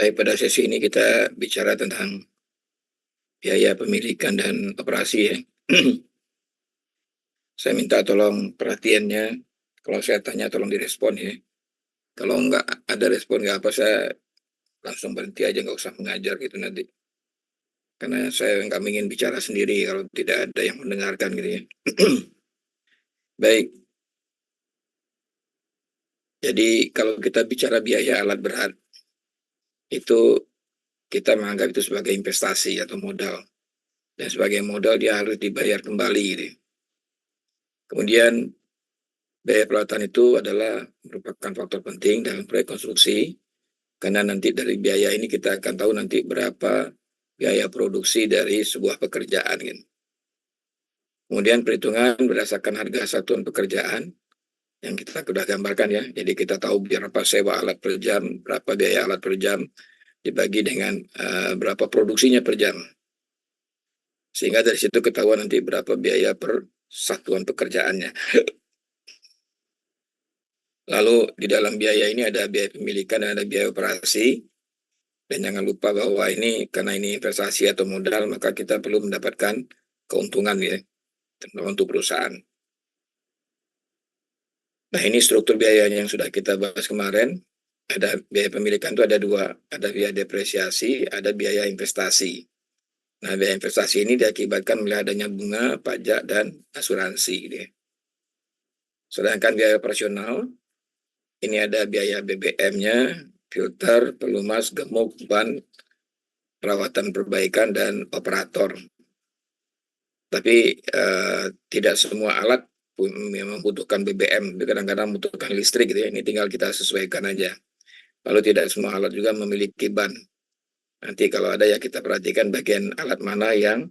Baik, pada sesi ini kita bicara tentang biaya pemilikan dan operasi ya. Saya minta tolong perhatiannya. Kalau saya tanya tolong direspon ya. Kalau nggak ada respon nggak apa, saya langsung berhenti aja, nggak usah mengajar gitu nanti. Karena saya nggak ingin bicara sendiri kalau tidak ada yang mendengarkan gitu ya. Baik, jadi kalau kita bicara biaya alat berat, itu kita menganggap itu sebagai investasi atau modal. Dan sebagai modal dia harus dibayar kembali gitu ya. Kemudian biaya perawatan itu adalah merupakan faktor penting dalam proyek konstruksi, karena nanti dari biaya ini kita akan tahu nanti berapa biaya produksi dari sebuah pekerjaan. Gitu. Kemudian perhitungan berdasarkan harga satuan pekerjaan yang kita sudah gambarkan ya. Jadi kita tahu berapa sewa alat per jam, berapa biaya alat per jam, dibagi dengan berapa produksinya per jam. Sehingga dari situ ketahuan nanti berapa biaya per satuan pekerjaannya. Lalu di dalam biaya ini ada biaya pemilikan dan ada biaya operasi. Dan jangan lupa bahwa ini karena ini investasi atau modal, maka kita perlu mendapatkan keuntungan ya untuk perusahaan. Nah, ini struktur biayanya yang sudah kita bahas kemarin. Ada biaya pemilikan itu ada dua, ada biaya depresiasi, ada biaya investasi. Nah, biaya investasi ini diakibatkan oleh adanya bunga, pajak, dan asuransi. Gitu ya. Sedangkan biaya operasional, ini ada biaya BBM-nya, filter, pelumas, gemuk, ban, perawatan perbaikan, dan operator. Tapi tidak semua alat memang membutuhkan BBM, kadang-kadang membutuhkan listrik gitu ya. Ini tinggal kita sesuaikan aja. Lalu tidak semua alat juga memiliki ban. Nanti kalau ada ya kita perhatikan bagian alat mana yang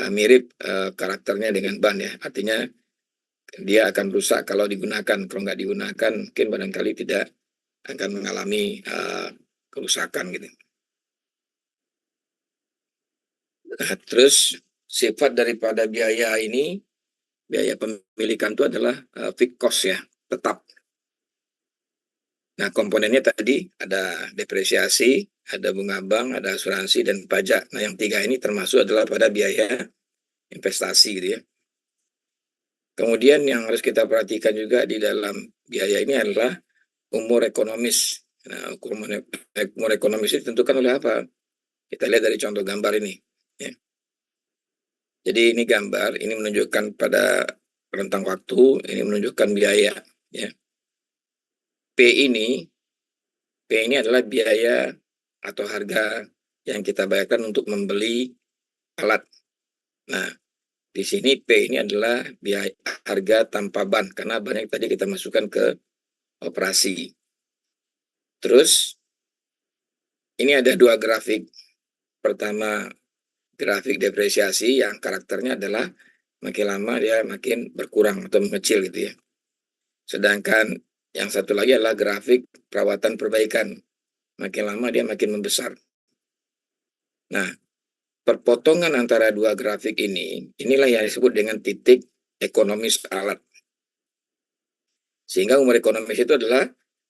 mirip karakternya dengan ban ya. Artinya dia akan rusak kalau digunakan. Kalau nggak digunakan mungkin barangkali tidak akan mengalami kerusakan gitu. Nah, terus sifat daripada biaya ini, biaya pemilikan itu adalah fixed cost ya, tetap. Nah, komponennya tadi ada depresiasi, ada bunga bank, ada asuransi, dan pajak. Nah, yang tiga ini termasuk adalah pada biaya investasi gitu ya. Kemudian yang harus kita perhatikan juga di dalam biaya ini adalah umur ekonomis. Nah, umur ekonomis itu ditentukan oleh apa? Kita lihat dari contoh gambar ini. Ya. Jadi ini gambar, ini menunjukkan pada rentang waktu, ini menunjukkan biaya. Ya. P ini adalah biaya atau harga yang kita bayarkan untuk membeli alat. Nah, di sini P ini adalah biaya harga tanpa ban, karena ban yang tadi kita masukkan ke operasi. Terus, ini ada dua grafik. Pertama, grafik depresiasi yang karakternya adalah makin lama dia makin berkurang atau mengecil gitu ya. Sedangkan yang satu lagi adalah grafik perawatan perbaikan. Makin lama dia makin membesar. Nah, perpotongan antara dua grafik ini, inilah yang disebut dengan titik ekonomis alat. Sehingga umur ekonomis itu adalah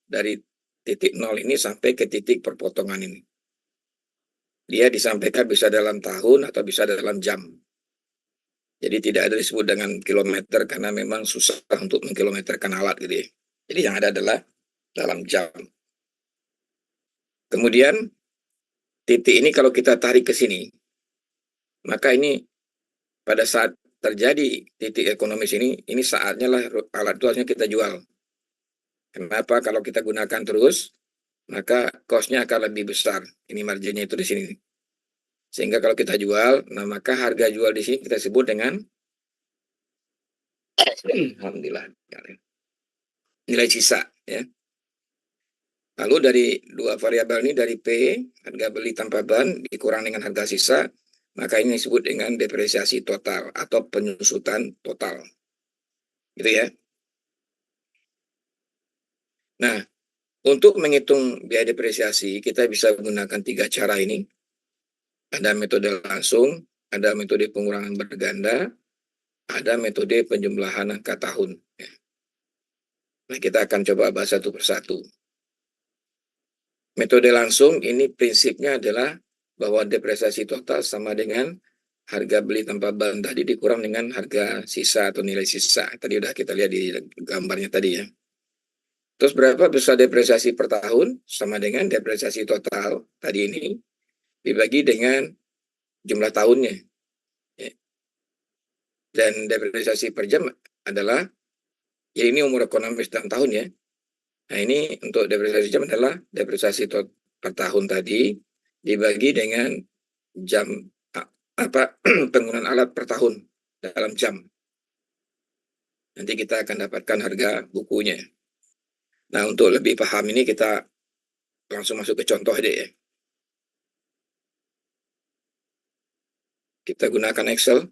dari titik nol ini sampai ke titik perpotongan ini. Dia disampaikan bisa dalam tahun atau bisa dalam jam. Jadi tidak ada disebut dengan kilometer karena memang susah untuk mengkilometerkan alat gitu ya. Jadi yang ada adalah dalam jam. Kemudian titik ini kalau kita tarik ke sini, maka ini pada saat terjadi titik ekonomis ini saatnya lah alat itu harusnya kita jual. Kenapa? Kalau kita gunakan terus, maka cost-nya akan lebih besar. Ini marginnya itu di sini. Sehingga kalau kita jual, nah maka harga jual di sini kita sebut dengan alhamdulillah nilai sisa ya. Lalu dari dua variabel ini, dari P, harga beli tanpa ban, dikurang dengan harga sisa, maka ini disebut dengan depresiasi total atau penyusutan total. Gitu ya. Nah, untuk menghitung biaya depresiasi, kita bisa menggunakan tiga cara ini. Ada metode langsung, ada metode pengurangan berganda, ada metode penjumlahan angka tahun. Nah, kita akan coba bahas satu persatu. Metode langsung ini prinsipnya adalah bahwa depresiasi total sama dengan harga beli tanpa ban tadi dikurang dengan harga sisa atau nilai sisa. Tadi udah kita lihat di gambarnya tadi ya. Terus berapa besar depresiasi per tahun sama dengan depresiasi total tadi ini dibagi dengan jumlah tahunnya. Ya. Dan depresiasi per jam adalah, ya ini umur ekonomis dalam tahun ya. Nah ini untuk depresiasi jam adalah depresiasi per tahun tadi dibagi dengan jam apa penggunaan alat per tahun dalam jam. Nanti kita akan dapatkan harga bukunya. Nah untuk lebih paham ini kita langsung masuk ke contoh aja ya. Kita gunakan Excel.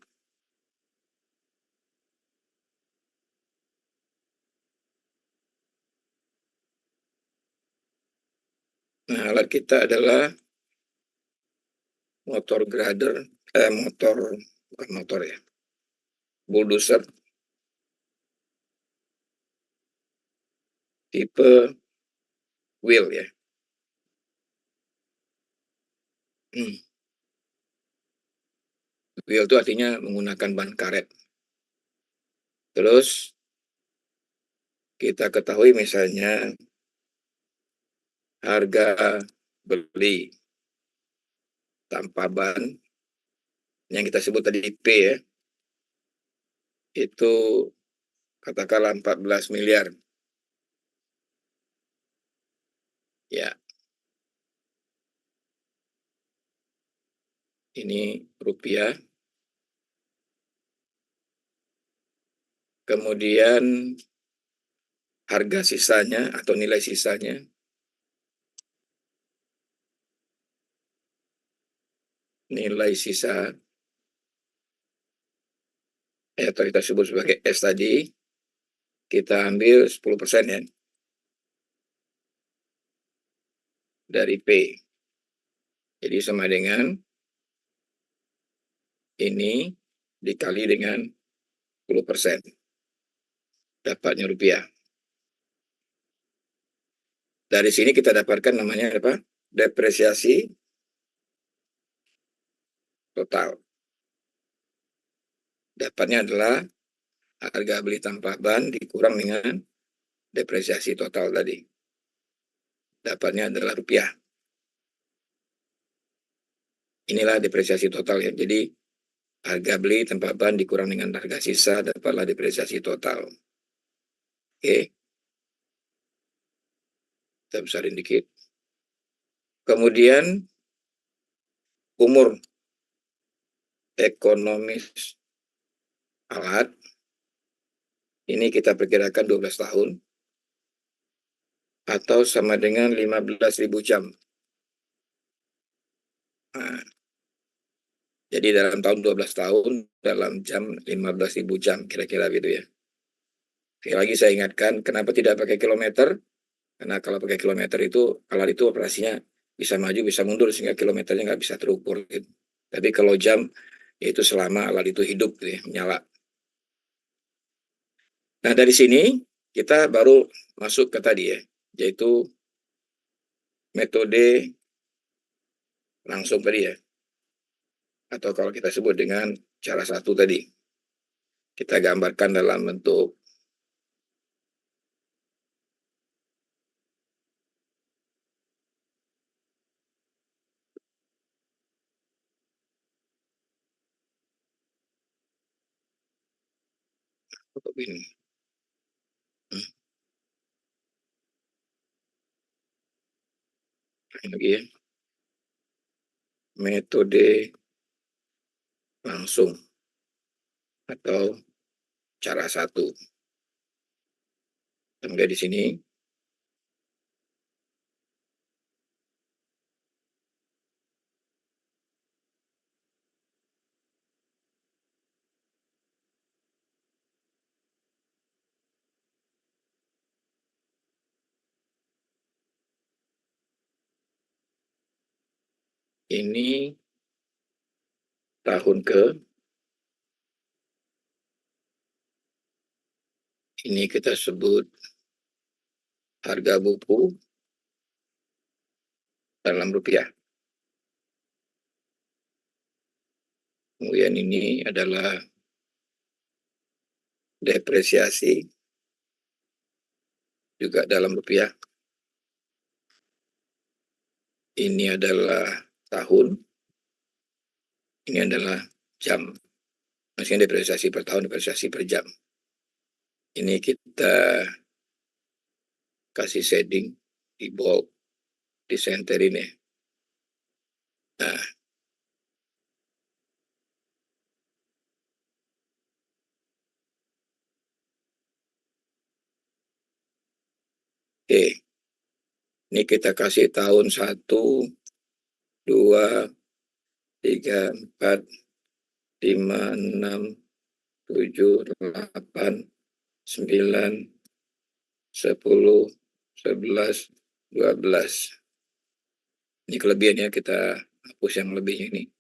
Nah alat kita adalah motor grader, bukan motor ya, bulldozer tipe wheel ya. Wheel itu artinya menggunakan ban karet. Terus kita ketahui misalnya harga beli tanpa ban yang kita sebut tadi P ya, itu katakanlah 14 miliar. Ya, ini rupiah. Kemudian harga sisanya atau nilai sisanya nilai sisa atau kita sebut sebagai S tadi, kita ambil 10% ya dari P. Jadi sama dengan ini dikali dengan 10%. Dapatnya rupiah. Dari sini kita dapatkan namanya apa? Depresiasi total. Dapatnya adalah harga beli tanpa ban dikurang dengan depresiasi total tadi. Dapatnya adalah rupiah. Inilah depresiasi total ya. Jadi harga beli tanpa ban dikurang dengan harga sisa, dapatlah depresiasi total. Oke. Kita besarin dikit. Kemudian umur ekonomis alat ini kita perkirakan 12 tahun atau sama dengan 15.000 jam. Nah, jadi dalam tahun 12 tahun, dalam jam 15.000 jam, kira-kira gitu ya. Sekali lagi saya ingatkan, kenapa tidak pakai kilometer? Karena kalau pakai kilometer itu, alat itu operasinya bisa maju, bisa mundur, sehingga kilometernya nggak bisa terukur. Gitu. Tapi kalau jam, itu selama alat itu hidup, gitu ya, menyala. Nah, dari sini, kita baru masuk ke tadi ya, yaitu metode langsung tadi ya. Atau kalau kita sebut dengan cara satu tadi. Kita gambarkan dalam bentuk ini. Ini lagi ya. Metode langsung atau cara satu. Sampai di sini. Ini tahun ke. Ini kita sebut harga buku. dalam rupiah. Kemudian ini adalah depresiasi juga dalam rupiah. Ini adalah tahun, ini adalah jam. Maksudnya depresiasi per tahun, depresiasi per jam. Ini kita kasih shading di bold, di center ini. Nah, oke. Ini kita kasih tahun 1, 2, 3, 4, 5, 6, 7, 8, 9, 10, 11, 12. Ini kelebihannya, kita hapus yang lebihnya ini.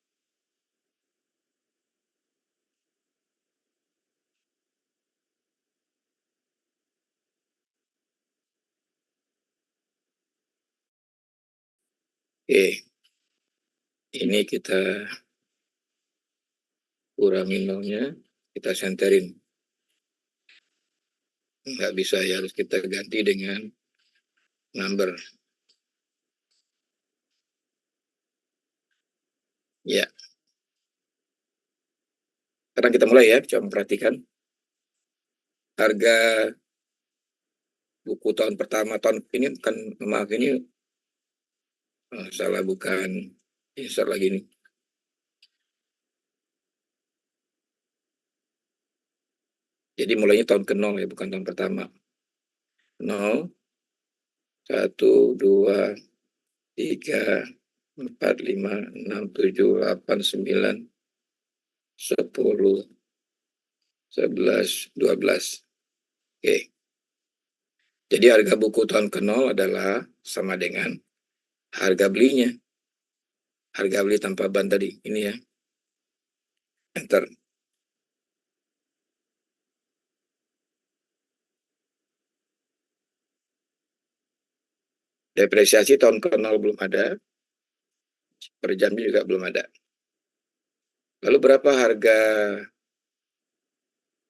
Oke, ini kita kurangi nolnya, kita senterin. Nggak bisa ya, harus kita ganti dengan number. Ya, sekarang kita mulai ya, coba perhatikan. Harga buku tahun pertama, tahun ini bukan, maaf ini salah, bukan ini, salah lagi nih. Jadi mulainya tahun ke-0 ya, bukan tahun pertama. 0, 1, 2, 3, 4, 5, 6, 7, 8, 9, 10, 11, 12. Oke. Jadi harga buku tahun ke-0 adalah sama dengan harga belinya. Harga beli tanpa ban tadi, ini ya. Enter. Depresiasi tahun ke-0 belum ada. Per jamnya juga belum ada. Lalu berapa harga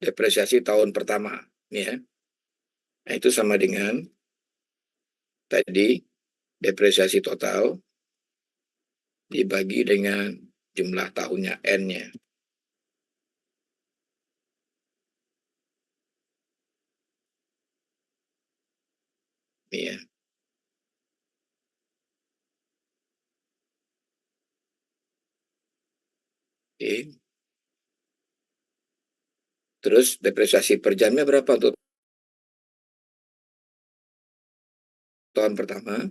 depresiasi tahun pertama? Ini ya. Nah, itu sama dengan tadi depresiasi total dibagi dengan jumlah tahunnya, N-nya. Ini ya. Oke. Terus depresiasi per jamnya berapa untuk tahun pertama?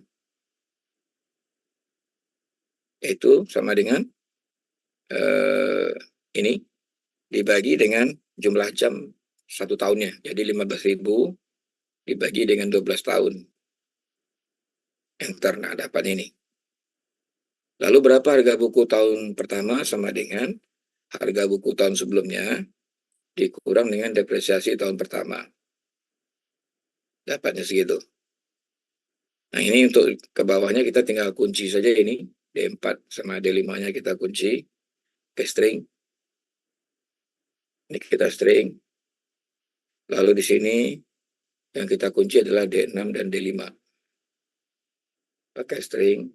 Yaitu sama dengan ini dibagi dengan jumlah jam 1 tahunnya. Jadi 15.000 dibagi dengan 12 tahun. Enter, nah dapat ini. Lalu berapa harga buku tahun pertama? Sama dengan harga buku tahun sebelumnya dikurang dengan depresiasi tahun pertama. Dapatnya segitu. Nah, ini untuk ke bawahnya kita tinggal kunci saja ini. D4 sama D5-nya kita kunci ke string. Ini kita string. Lalu di sini yang kita kunci adalah D6 dan D5. Pakai string.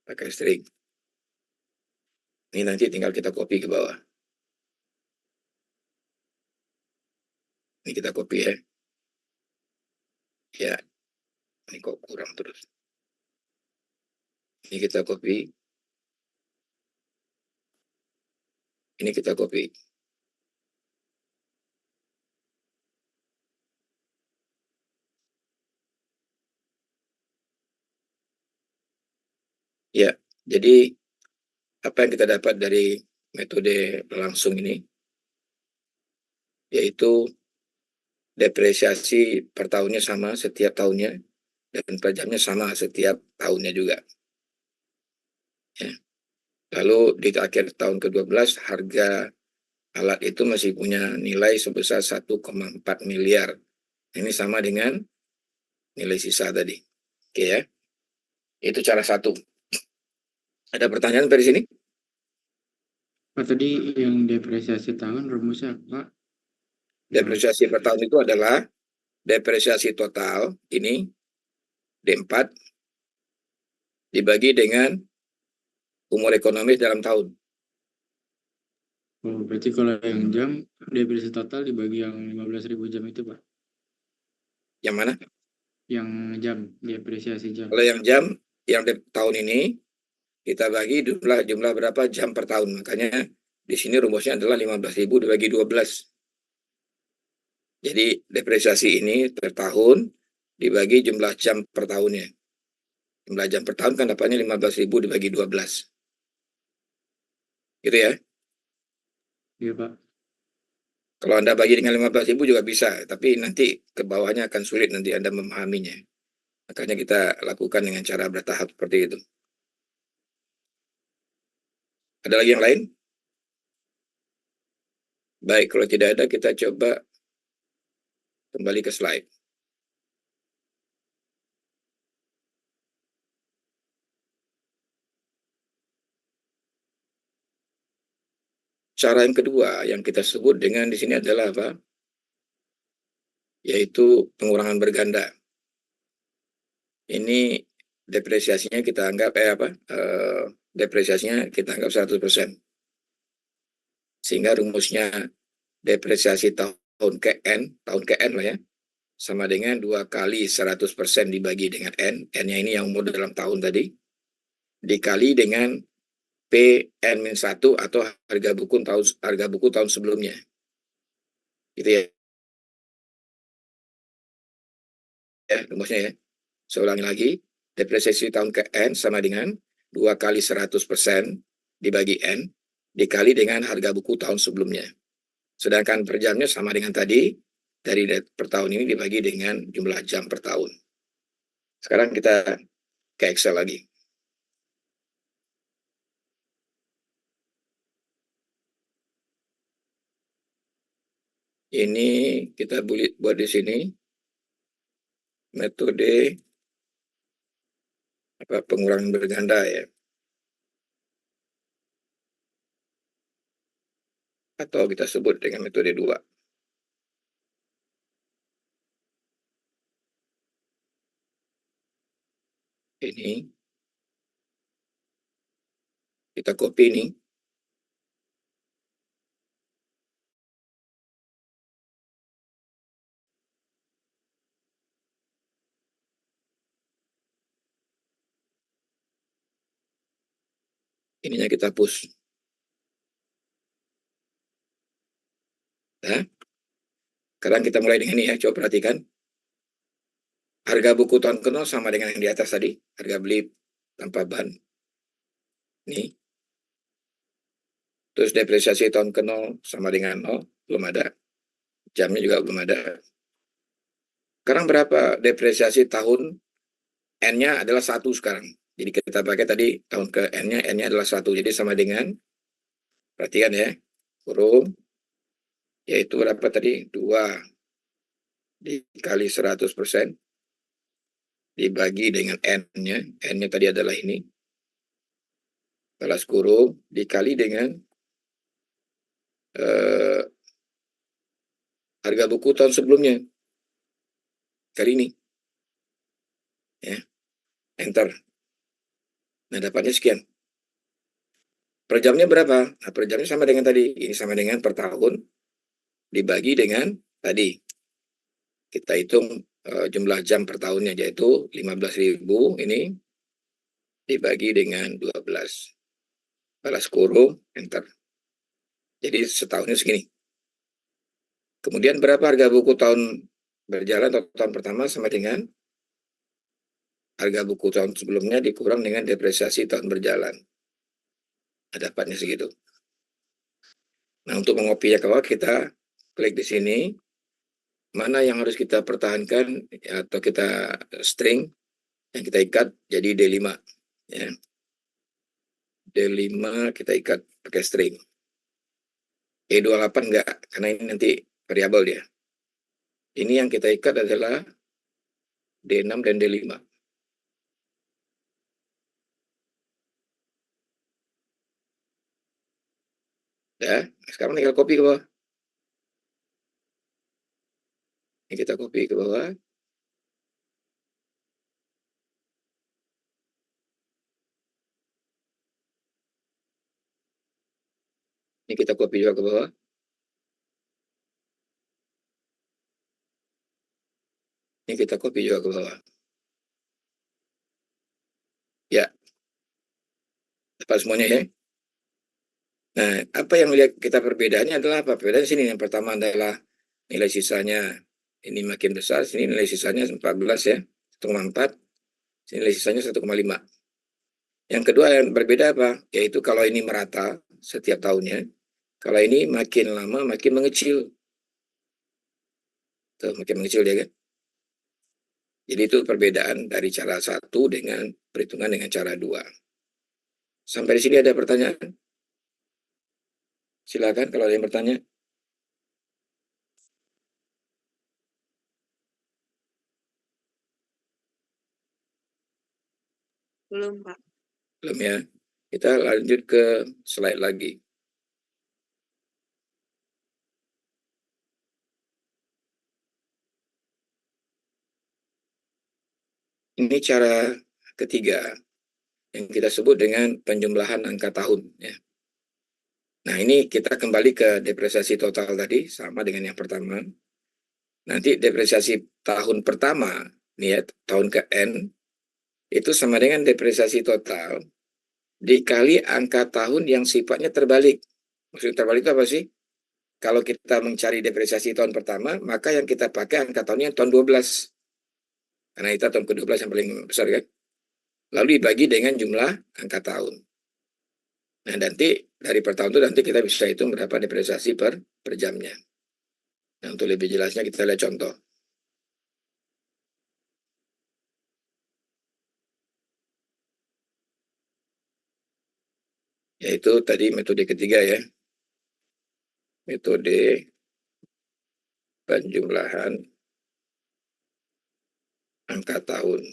Pakai string. Ini nanti tinggal kita copy ke bawah. Ini kita copy ya. Ya, ini kok kurang terus. Ini kita copy. Ini kita copy. Ya, jadi apa yang kita dapat dari metode langsung ini, yaitu depresiasi per tahunnya sama setiap tahunnya, dan per jamnya sama setiap tahunnya juga. Ya. Lalu di akhir tahun ke-12, harga alat itu masih punya nilai sebesar 1,4 miliar. Ini sama dengan nilai sisa tadi. Oke ya. Itu cara satu. Ada pertanyaan dari sini? Pak, tadi yang depresiasi tahun rumusnya apa? Depresiasi per tahun itu adalah depresiasi total, ini D4, dibagi dengan umur ekonomis dalam tahun. Oh, berarti kalau yang jam, depresiasi total dibagi yang 15.000 jam itu, Pak. Yang mana? Yang jam, depresiasi jam. Kalau yang jam, yang tahun ini, kita bagi jumlah berapa jam per tahun. Makanya di sini rumusnya adalah 15.000 dibagi 12. Jadi depresiasi ini per tahun dibagi jumlah jam per tahunnya. Jumlah jam per tahun kan dapatnya 15.000 dibagi 12. Gitu ya. Iya, Pak. Kalau Anda bagi dengan 15.000 juga bisa, tapi nanti ke bawahnya akan sulit nanti Anda memahaminya. Makanya kita lakukan dengan cara bertahap seperti itu. Ada lagi yang lain? Baik, kalau tidak ada kita coba kembali ke slide. Cara yang kedua yang kita sebut dengan di sini adalah apa? Yaitu pengurangan berganda. Ini depresiasinya kita anggap depresiasinya kita anggap 100%. Sehingga rumusnya depresiasi tahun ke N lah ya, sama dengan 2 kali 100% dibagi dengan N, N-nya ini yang umur dalam tahun tadi, dikali dengan PN-1 atau harga buku tahun sebelumnya. Gitu ya. Rumusnya ya. Saya ulangi lagi, depresiasi tahun ke N sama dengan 2 kali 100% dibagi N, dikali dengan harga buku tahun sebelumnya. Sedangkan per jamnya sama dengan tadi, dari per tahun ini dibagi dengan jumlah jam per tahun. Sekarang kita ke Excel lagi. Ini kita buat di sini metode pengurangan berganda ya. Atau kita sebut dengan metode 2. Ini kita copy ini. Ininya kita push. Nah, sekarang kita mulai dengan ini ya, coba perhatikan. Harga buku tahun ke-0 sama dengan yang di atas tadi, harga beli tanpa ban. Nih. Terus depresiasi tahun ke-0 sama dengan 0, belum ada. Jamnya juga belum ada. Sekarang berapa depresiasi tahun N-nya adalah 1 sekarang. Jadi kita pakai tadi tahun ke N-nya adalah 1. Jadi sama dengan, perhatikan ya, kurung, yaitu berapa tadi? 2 dikali 100% dibagi dengan N-nya. N-nya tadi adalah ini. Balas kurung dikali dengan harga buku tahun sebelumnya. Kali ini. Ya. Enter. Nah, dapatnya sekian. Per jamnya berapa? Nah, per jamnya sama dengan tadi. Ini sama dengan per tahun dibagi dengan tadi. Kita hitung jumlah jam per tahunnya, yaitu 15.000 ini dibagi dengan 12. Balas kurung, enter. Jadi setahunnya segini. Kemudian berapa harga buku tahun berjalan atau tahun pertama sama dengan harga buku tahun sebelumnya dikurang dengan depresiasi tahun berjalan. Nah, dapatnya segitu. Nah, untuk mengopinya ke bawah, kita klik di sini. Mana yang harus kita pertahankan atau kita string, yang kita ikat jadi D5. Ya. D5 kita ikat pakai string. E28 enggak, karena ini nanti variabel dia. Ini yang kita ikat adalah D6 dan D5. Sekarang tinggal copy ke bawah. Ini kita copy ke bawah. Ini kita copy juga ke bawah. Ini kita copy juga ke bawah. Ya, dapat semuanya ya. Nah, apa yang kita perbedaannya adalah apa? Perbedaan sini yang pertama adalah nilai sisanya ini makin besar, sini nilai sisanya 14 ya, 1,4, sini nilai sisanya 1,5. Yang kedua yang berbeda apa? Yaitu kalau ini merata setiap tahunnya, kalau ini makin lama makin mengecil. Tuh, makin mengecil ya kan? Jadi itu perbedaan dari cara satu dengan perhitungan dengan cara dua. Sampai di sini ada pertanyaan? Silakan kalau ada yang bertanya. Belum, Pak. Belum ya? Kita lanjut ke slide lagi. Ini cara ketiga yang kita sebut dengan penjumlahan angka tahun. Ya. Nah ini kita kembali ke depresiasi total tadi sama dengan yang pertama. Nanti depresiasi tahun pertama, nih ya, tahun ke N, itu sama dengan depresiasi total dikali angka tahun yang sifatnya terbalik. Maksud terbalik itu apa sih? Kalau kita mencari depresiasi tahun pertama, maka yang kita pakai angka tahunnya tahun 12. Karena itu tahun ke-12 yang paling besar kan. Lalu dibagi dengan jumlah angka tahun. Nah, nanti dari per tahun itu nanti kita bisa hitung berapa depresiasi per jamnya. Nah, untuk lebih jelasnya kita lihat contoh. Yaitu tadi metode ketiga ya. Metode penjumlahan angka tahun.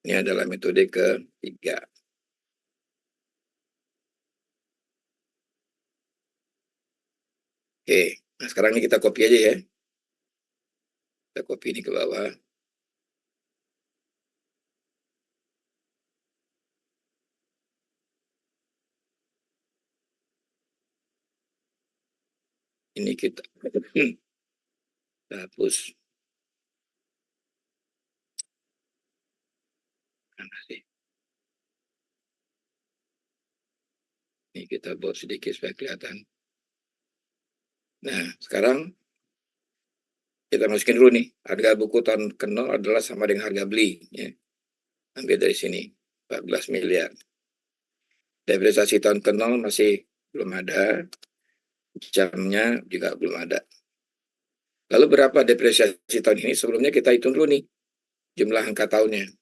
Ini adalah metode ketiga. Oke, nah sekarang ini kita copy aja ya. Kita copy ini ke bawah. Ini kita hapus. Mana sih? Ini kita buat sedikit supaya kelihatan. Nah, sekarang kita masukin dulu nih. Harga buku tahun ke-0 adalah sama dengan harga beli. Ya. Ambil dari sini. 14 miliar. Depresiasi tahun ke-0 masih belum ada. Jamnya juga belum ada. Lalu berapa depresiasi tahun ini? Sebelumnya kita hitung dulu nih. Jumlah angka tahunnya.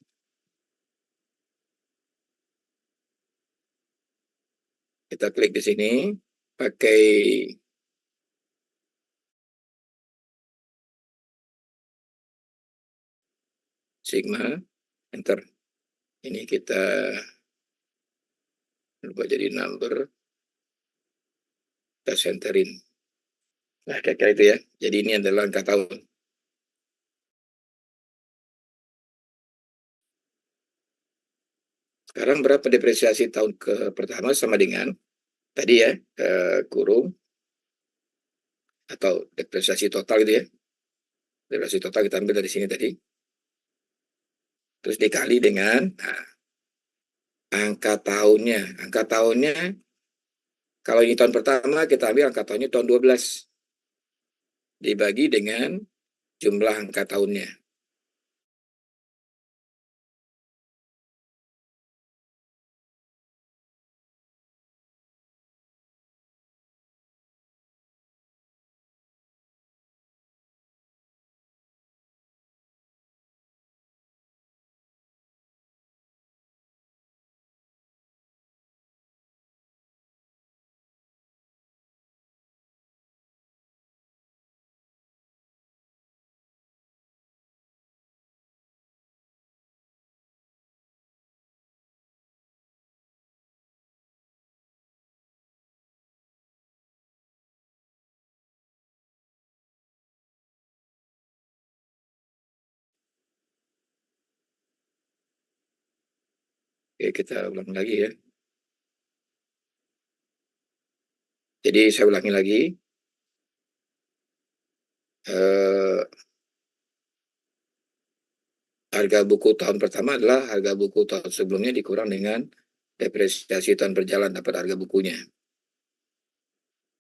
Kita klik di sini. Pakai Sigma. Enter. Ini kita lupa jadi number. Kita centerin. Nah, kira-kira itu ya. Jadi ini adalah angka tahun. Sekarang berapa depresiasi tahun ke pertama sama dengan tadi ya, kurung atau depresiasi total gitu ya. Depresiasi total kita ambil dari sini tadi. Terus dikali dengan angka tahunnya. Angka tahunnya, kalau ini tahun pertama, kita ambil angka tahunnya tahun 12. Dibagi dengan jumlah angka tahunnya. Oke, kita ulang lagi ya. Jadi saya ulangi lagi. Harga buku tahun pertama adalah harga buku tahun sebelumnya dikurang dengan depresiasi tahun berjalan dapat harga bukunya.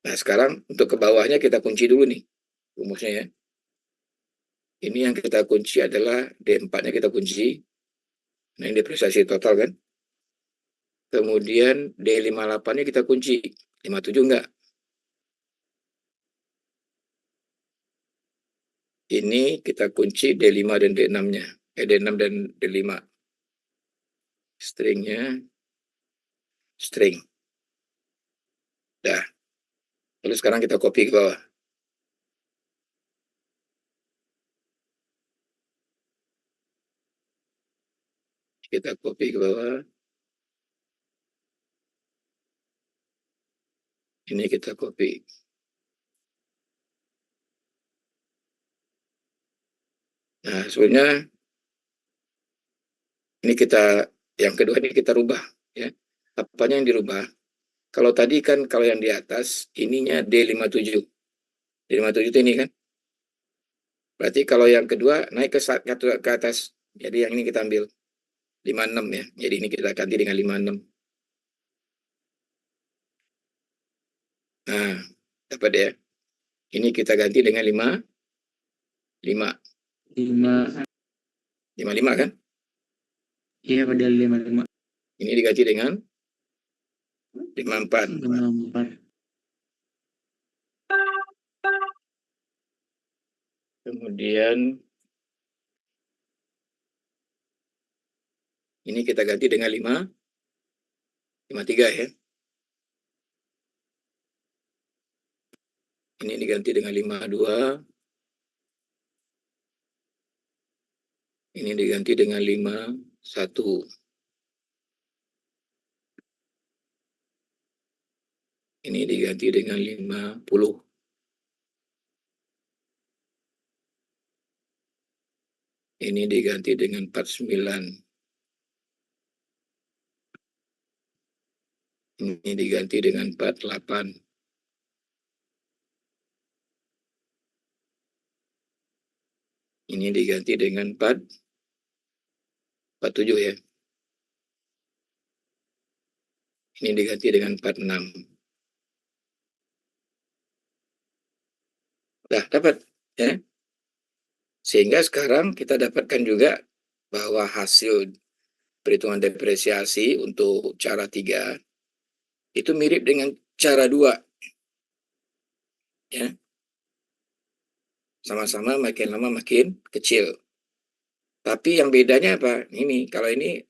Nah, sekarang untuk ke bawahnya kita kunci dulu nih rumusnya ya. Ini yang kita kunci adalah D4-nya kita kunci. Nah, ini depresiasi total kan. Kemudian D58-nya kita kunci. 57 enggak. Ini kita kunci D5 dan D6-nya. D6 dan D5. Stringnya string. Dah. Lalu sekarang kita copy ke bawah. Kita copy ke bawah. Ini kita copy. Nah, sebenarnya ini kita, yang kedua ini kita rubah. Ya. Apanya yang dirubah? Kalau tadi kan, kalau yang di atas, ininya D57. D57 itu ini kan. Berarti kalau yang kedua, naik ke atas. Jadi yang ini kita ambil 56 ya. Jadi ini kita ganti dengan 56. Nah, dapat ya. Ini kita ganti dengan 5. 55 kan? Iya, pada 55. Ini diganti dengan 54. 54. Kemudian ini kita ganti dengan 53 ya. Ini diganti dengan 52. Ini diganti dengan 51. Ini diganti dengan 50. Ini diganti dengan 49. Ini diganti dengan 48. Ini diganti dengan 47 ya. Ini diganti dengan 46. Nah, dapat ya. Sehingga sekarang kita dapatkan juga bahwa hasil perhitungan depresiasi untuk cara 3 itu mirip dengan cara 2. Ya. Sama-sama makin lama makin kecil. Tapi yang bedanya apa? Ini, kalau ini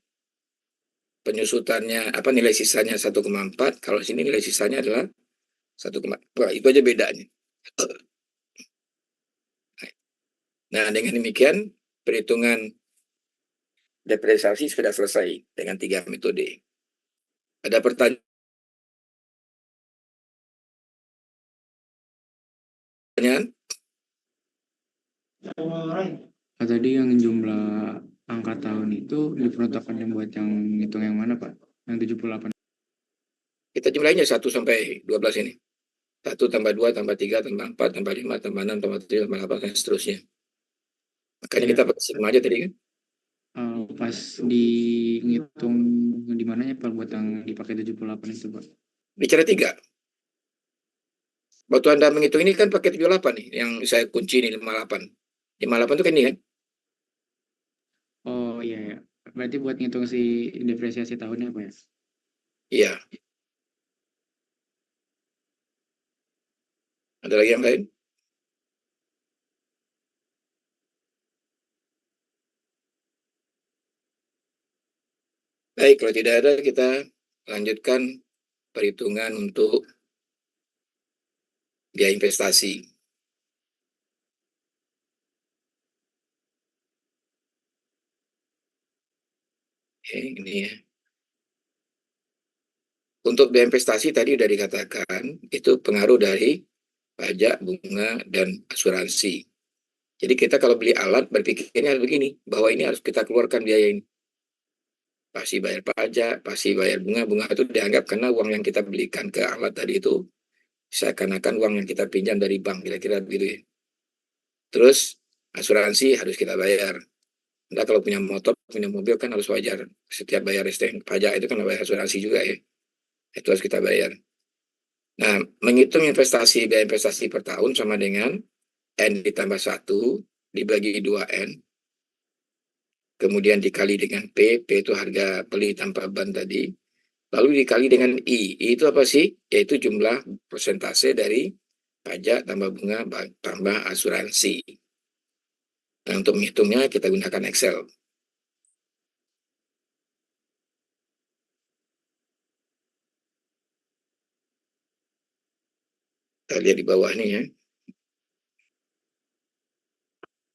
penyusutannya apa, nilai sisanya 1,4, kalau sini nilai sisanya adalah 1,4. Itu aja bedanya. Nah, dengan demikian perhitungan depresiasi sudah selesai dengan 3 metode. Ada pertanyaan? Nah, tadi yang jumlah angka tahun itu diperuntukkan yang buat yang ngitung yang mana, Pak? Yang 78. Kita jumlahnya 1 sampai 12 ini. 1 tambah 2 tambah 3 tambah 4 tambah 5 tambah 6 tambah 7 tambah 8 dan seterusnya. Makanya Ya, kita pakai sigma aja tadi kan. pas dihitung di mananya Pak buat yang dipakai 78 itu, Pak? Bicara 3. Waktu Anda menghitung ini kan pakai 78 nih, yang saya kunci ini 58. 58 itu kan ini kan? Oh iya ya. Berarti buat ngitung si depresiasi tahunnya, Pak ya? Iya. Ada lagi yang lain? Baik, kalau tidak ada kita lanjutkan perhitungan untuk biaya investasi. Oke, ini ya. Untuk biaya investasi tadi sudah dikatakan itu pengaruh dari pajak, bunga, dan asuransi. Jadi kita kalau beli alat berpikirnya begini, bahwa ini harus kita keluarkan biaya ini. pasti bayar pajak, pasti bayar bunga. Bunga itu dianggap karena uang yang kita belikan ke alat tadi itu seakan-akan uang yang kita pinjam dari bank, kira-kira begitu ya. Terus asuransi harus kita bayar. Nah, kalau punya motor, punya mobil kan harus wajar. Setiap bayar STNK pajak itu kan bayar asuransi juga ya. Itu harus kita bayar. Nah, menghitung investasi, biaya investasi per tahun sama dengan N ditambah 1 dibagi 2N, kemudian dikali dengan P itu harga beli tanpa ban tadi, lalu dikali dengan I itu apa sih? Yaitu jumlah persentase dari pajak tambah bunga tambah asuransi. Nah, untuk menghitungnya kita gunakan Excel. Kita lihat di bawah nih ya.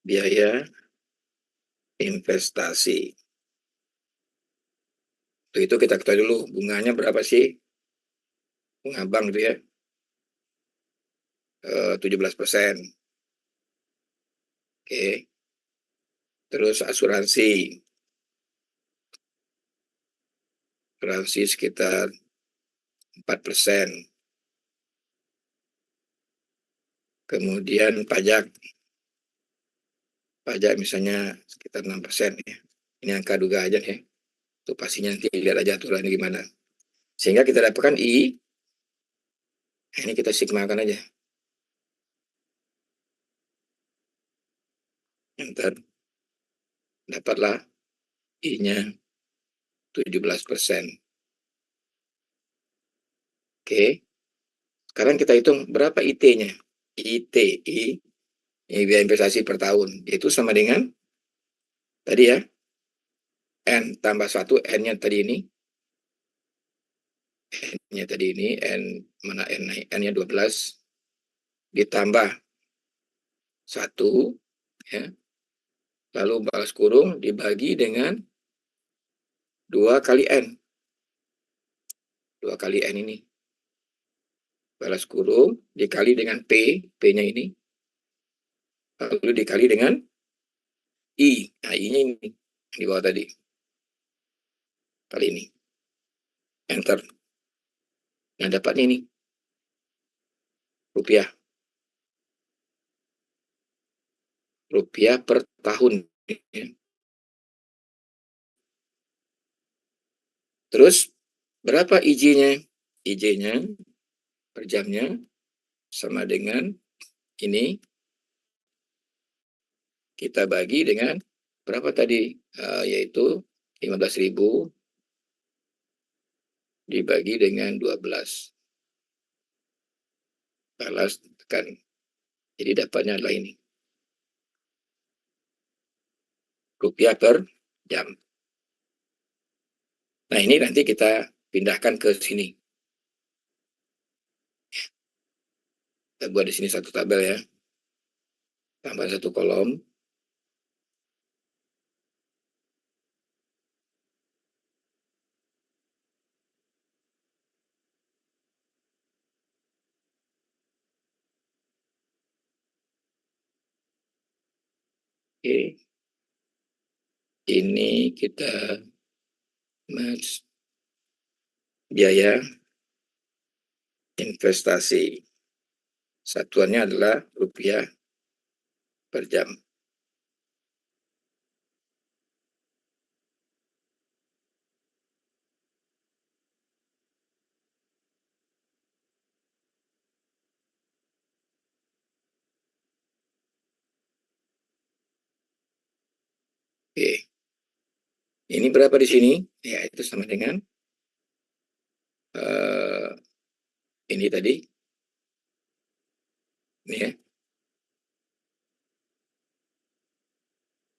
Biaya investasi. Itu kita ketahui dulu bunganya berapa sih? Bunga bank itu ya. 17%. Oke. Terus asuransi. Asuransi sekitar 4%. Kemudian pajak. Pajak misalnya sekitar 6% ya. Ini angka duga aja nih. Itu pastinya nanti lihat aja aturannya gimana. Sehingga kita dapatkan I. Ini kita sigmakan aja. Enter. Dapatlah I-nya 17%. Oke. Sekarang kita hitung berapa IT-nya. IT, ini biaya investasi per tahun. Itu sama dengan tadi ya. N tambah 1, N-nya tadi ini. N-nya tadi ini, N mana N-nya 12. Ditambah 1, ya. Lalu balas kurung dibagi dengan 2 kali N. 2 kali N ini. Balas kurung dikali dengan P, P-nya ini. Lalu dikali dengan I. Nah, I-nya ini di bawah tadi. Kali ini. Enter. Nah, dapatnya ini. Rupiah. Rupiah per tahun. Ya. Terus, berapa IJ-nya? IJ-nya per jamnya sama dengan ini. Kita bagi dengan berapa tadi? Yaitu 15.000 dibagi dengan 12. Balas tekan. Jadi dapatnya adalah ini. Rupiah per jam. Nah, ini nanti kita pindahkan ke sini. Kita buat di sini satu tabel ya. Tambah satu kolom. Oke. Ini kita match biaya investasi. Satuannya adalah rupiah per jam. Oke. Ini berapa di sini? Ya, itu sama dengan ini tadi. Ini ya.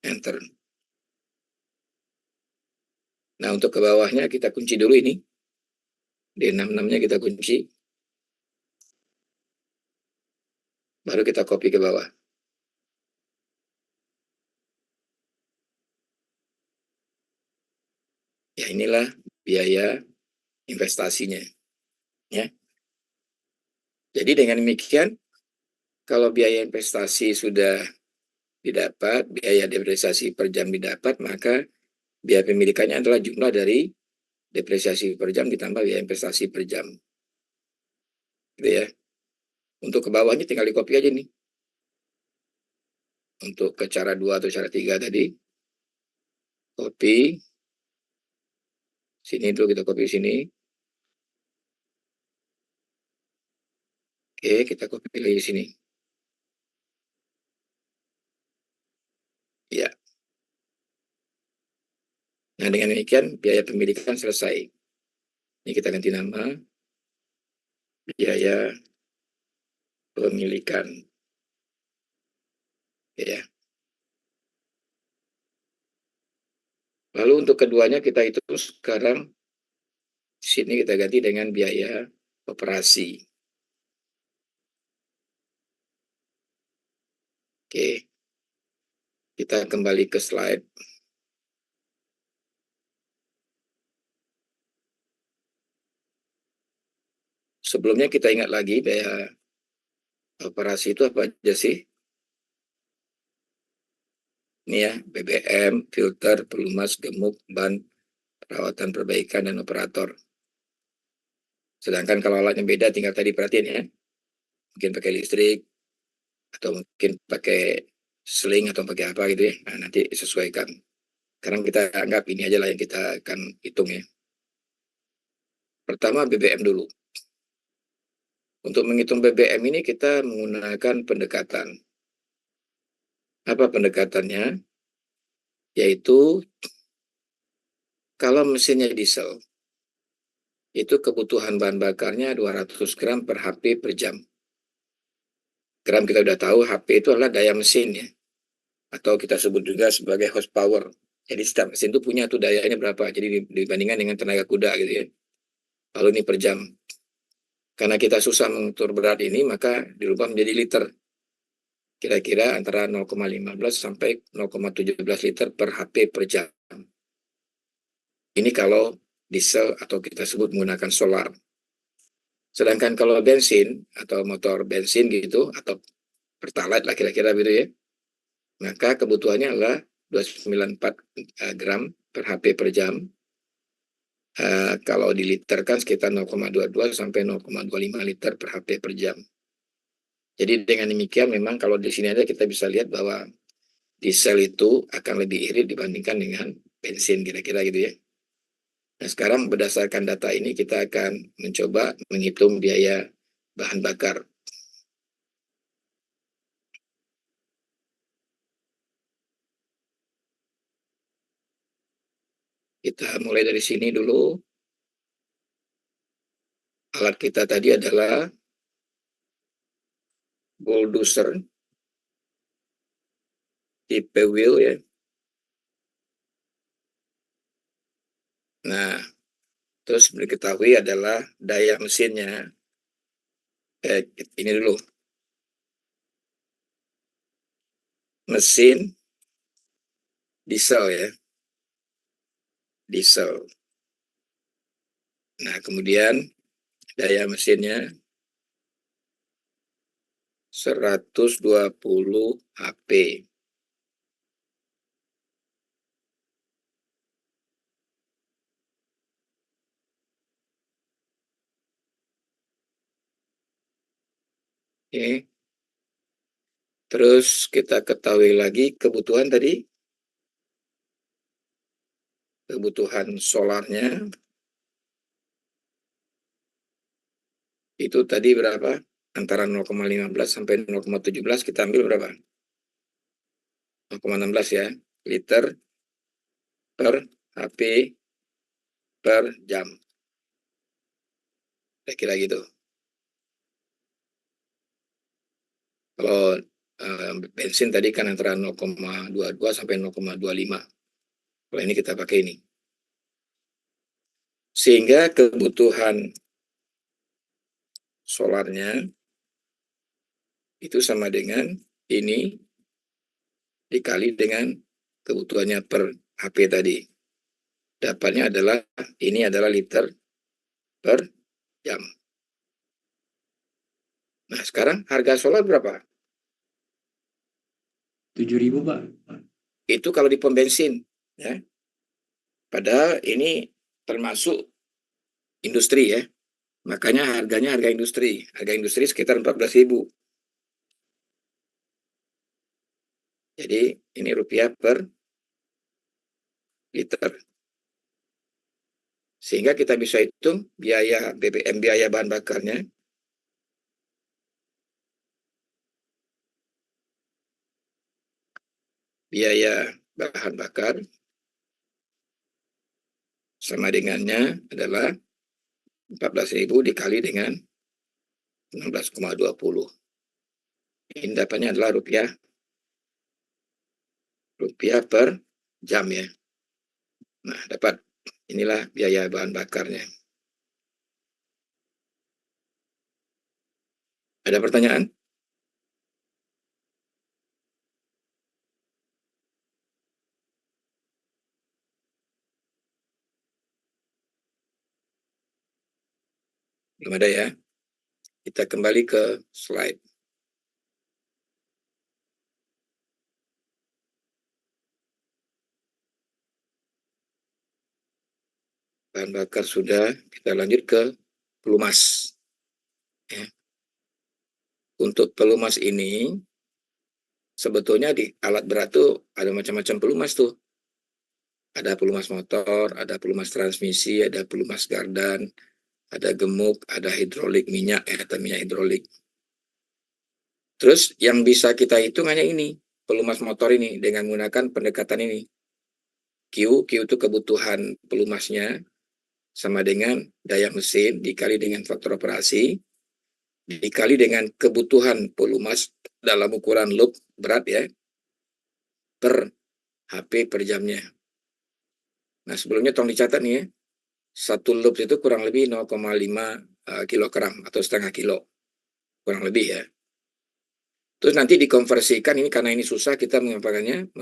Enter. Nah, untuk ke bawahnya kita kunci dulu ini. D66-nya kita kunci. Baru kita copy ke bawah. Ya, inilah biaya investasinya. Ya. Jadi dengan demikian, kalau biaya investasi sudah didapat, biaya depresiasi per jam didapat, maka biaya pemilikannya adalah jumlah dari depresiasi per jam ditambah biaya investasi per jam. Gitu ya. Untuk ke bawahnya tinggal di copy aja nih. Untuk ke cara 2 atau cara 3 tadi, copy. Sini dulu kita copy sini. Oke, kita copy lagi sini. Ya. Nah, dengan demikian biaya pemilikan selesai. Ini kita ganti nama. Biaya pemilikan. Ya. Lalu untuk keduanya kita hitung sekarang. Sini kita ganti dengan biaya operasi. Oke. Kita kembali ke slide. Sebelumnya kita ingat lagi biaya operasi itu apa aja sih? Ini ya, BBM, filter, pelumas, gemuk, ban, perawatan perbaikan, dan operator. Sedangkan kalau alatnya beda, tinggal tadi perhatiin ya. Mungkin pakai listrik, atau mungkin pakai sling, atau pakai apa gitu ya. Nah, nanti sesuaikan. Sekarang kita anggap ini aja lah yang kita akan hitung ya. Pertama BBM dulu. Untuk menghitung BBM ini kita menggunakan pendekatan. Apa pendekatannya? Yaitu kalau mesinnya diesel, itu kebutuhan bahan bakarnya 200 gram per HP per jam. Gram kita udah tahu, HP itu adalah daya mesin ya. Atau kita sebut juga sebagai horsepower. Jadi setiap mesin itu punya tuh dayanya berapa. Jadi dibandingkan dengan tenaga kuda gitu ya. Lalu ini per jam. Karena kita susah mengukur berat ini, maka dirubah menjadi liter. Kira-kira antara 0,15 sampai 0,17 liter per HP per jam. Ini kalau diesel atau kita sebut menggunakan solar. Sedangkan kalau bensin atau motor bensin gitu, atau pertalite lah kira-kira gitu ya, maka kebutuhannya adalah 294 gram per HP per jam. Kalau diliterkan sekitar 0,22 sampai 0,25 liter per HP per jam. Jadi dengan demikian memang kalau di sini ada kita bisa lihat bahwa diesel itu akan lebih irit dibandingkan dengan bensin kira-kira gitu ya. Nah sekarang berdasarkan data ini kita akan mencoba menghitung biaya bahan bakar. Kita mulai dari sini dulu. Alat kita tadi adalah bulldozer tipe wheel ya. Nah, terus diketahui adalah daya mesinnya. Ini dulu. Mesin diesel ya. Diesel. Nah, kemudian daya mesinnya 120 HP. Oke. Terus kita ketahui lagi kebutuhan tadi. Kebutuhan solarnya itu tadi berapa? Antara 0,15 sampai 0,17 kita ambil berapa? 0,16 ya, liter per HP per jam. Kira-kira gitu. Kalau bensin tadi kan antara 0,22 sampai 0,25. Kalau ini kita pakai ini. Sehingga kebutuhan solarnya itu sama dengan ini dikali dengan kebutuhannya per HP tadi. Dapatnya adalah ini adalah liter per jam. Nah, sekarang harga solar berapa? 7.000 Pak. Itu kalau di pom bensin, ya. Padahal ini termasuk industri ya. Makanya harganya harga industri. Harga industri sekitar 14.000. Jadi ini rupiah per liter. Sehingga kita bisa hitung biaya BBM, biaya bahan bakarnya. Biaya bahan bakar sama dengannya adalah 14.000 dikali dengan 16,20. Ini dapatnya adalah rupiah per jam ya. Nah, dapat inilah biaya bahan bakarnya. Ada pertanyaan? Belum ada ya. Kita kembali ke slide. Bahan bakar sudah, kita lanjut ke pelumas. Ya. Untuk pelumas ini, sebetulnya di alat berat tuh ada macam-macam pelumas tuh. Ada pelumas motor, ada pelumas transmisi, ada pelumas gardan, ada gemuk, ada hidrolik minyak, atau minyak hidrolik. Terus yang bisa kita hitung hanya ini, pelumas motor ini dengan menggunakan pendekatan ini. Q itu kebutuhan pelumasnya sama dengan daya mesin dikali dengan faktor operasi dikali dengan kebutuhan pelumas dalam ukuran loop berat ya per HP per jamnya. Nah sebelumnya tolong dicatat nih ya, satu loop itu kurang lebih 0,5 kilogram atau setengah kilo kurang lebih ya. Terus nanti dikonversikan ini karena ini susah kita mengapakannya,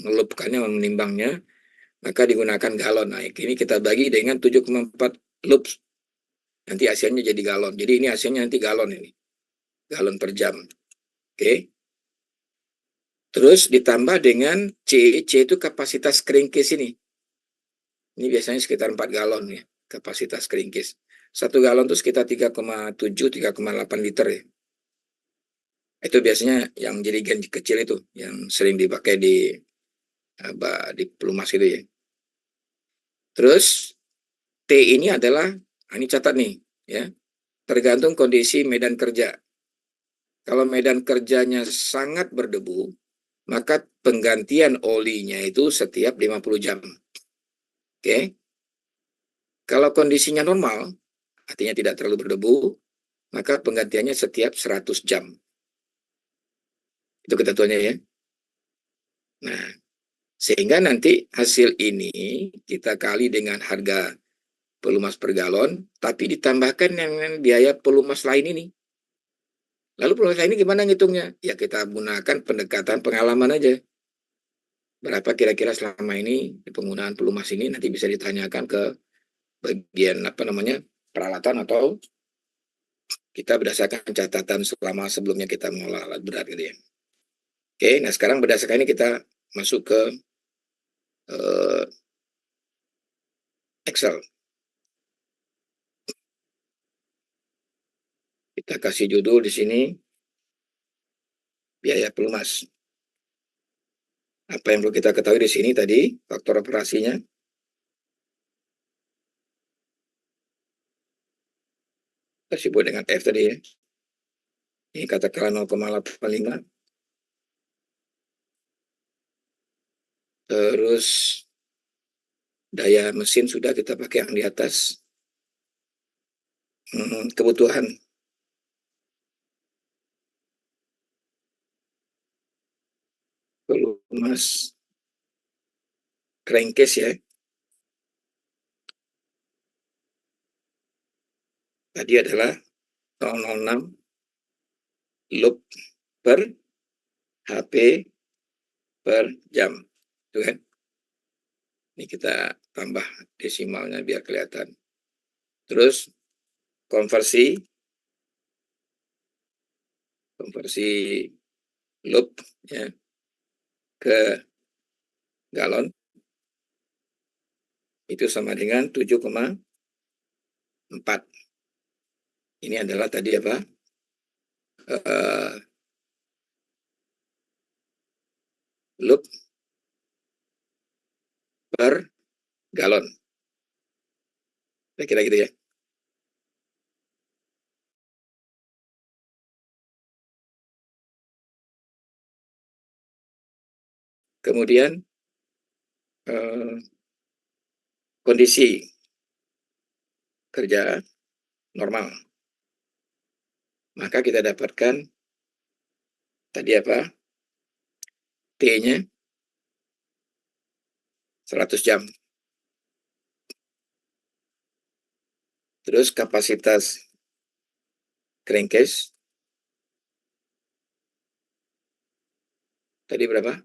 melupkannya, menimbangnya, maka digunakan galon. Nah, ini kita bagi dengan 7,4 loops. Nanti hasilnya jadi galon. Jadi ini hasilnya nanti galon ini. Galon per jam. Oke. Terus ditambah dengan C itu kapasitas crankcase ini. Ini biasanya sekitar 4 galon ya, kapasitas crankcase. 1 galon itu sekitar 3,7, 3,8 liter ya. Itu biasanya yang jerigen kecil itu, yang sering dipakai di pelumas itu ya. Terus T ini adalah, ini catat nih ya, tergantung kondisi medan kerja. Kalau medan kerjanya sangat berdebu, maka penggantian olinya itu setiap 50 jam. Oke. Kalau kondisinya normal, artinya tidak terlalu berdebu, maka penggantiannya setiap 100 jam. Itu ketentuannya ya. Nah, sehingga nanti hasil ini kita kali dengan harga pelumas per galon, tapi ditambahkan dengan biaya pelumas lain ini. Lalu pelumas lain ini gimana ngitungnya? Ya kita gunakan pendekatan pengalaman aja. Berapa kira-kira selama ini penggunaan pelumas ini nanti bisa ditanyakan ke bagian peralatan atau kita berdasarkan catatan selama sebelumnya kita mengolah alat berat gitu ya. Oke, nah sekarang berdasarkan ini kita masuk ke Excel. Kita kasih judul di sini biaya pelumas. Apa yang perlu kita ketahui di sini tadi, faktor operasinya. Kita sebut dengan F tadi ya. Ini katakanlah 0,85. Terus daya mesin sudah kita pakai yang di atas. Kebutuhan pelumas crankcase ya. Tadi adalah 0,06 loop per HP per jam. Itu kan? Ini kita tambah desimalnya biar kelihatan. Terus konversi loop ya ke galon. itu sama dengan 7,4. Ini adalah tadi apa? Loop per galon. Kira-kira gitu ya. Kemudian kondisi kerja normal. Maka kita dapatkan tadi apa? T-nya 100 jam. Terus kapasitas crankcase tadi berapa?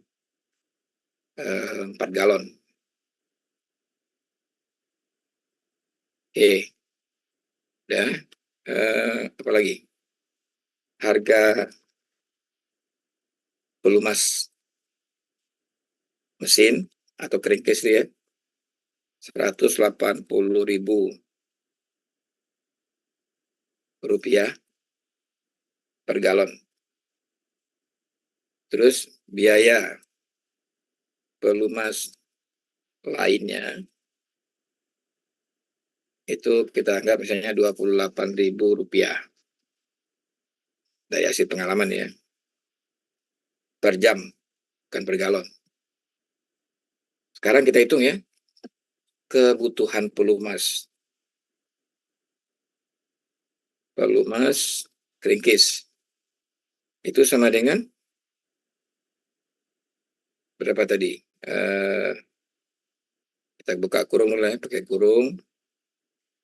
4 galon. Oke. Dan apa lagi? Harga pelumas mesin atau crankcase ya, 180.000 rupiah per galon. Terus biaya pelumas lainnya itu kita anggap misalnya 28.000 rupiah dari hasil pengalaman ya, per jam, bukan per galon. Sekarang kita hitung ya, kebutuhan pelumas crankcase itu sama dengan berapa tadi? Kita buka kurung dulu ya, pakai kurung,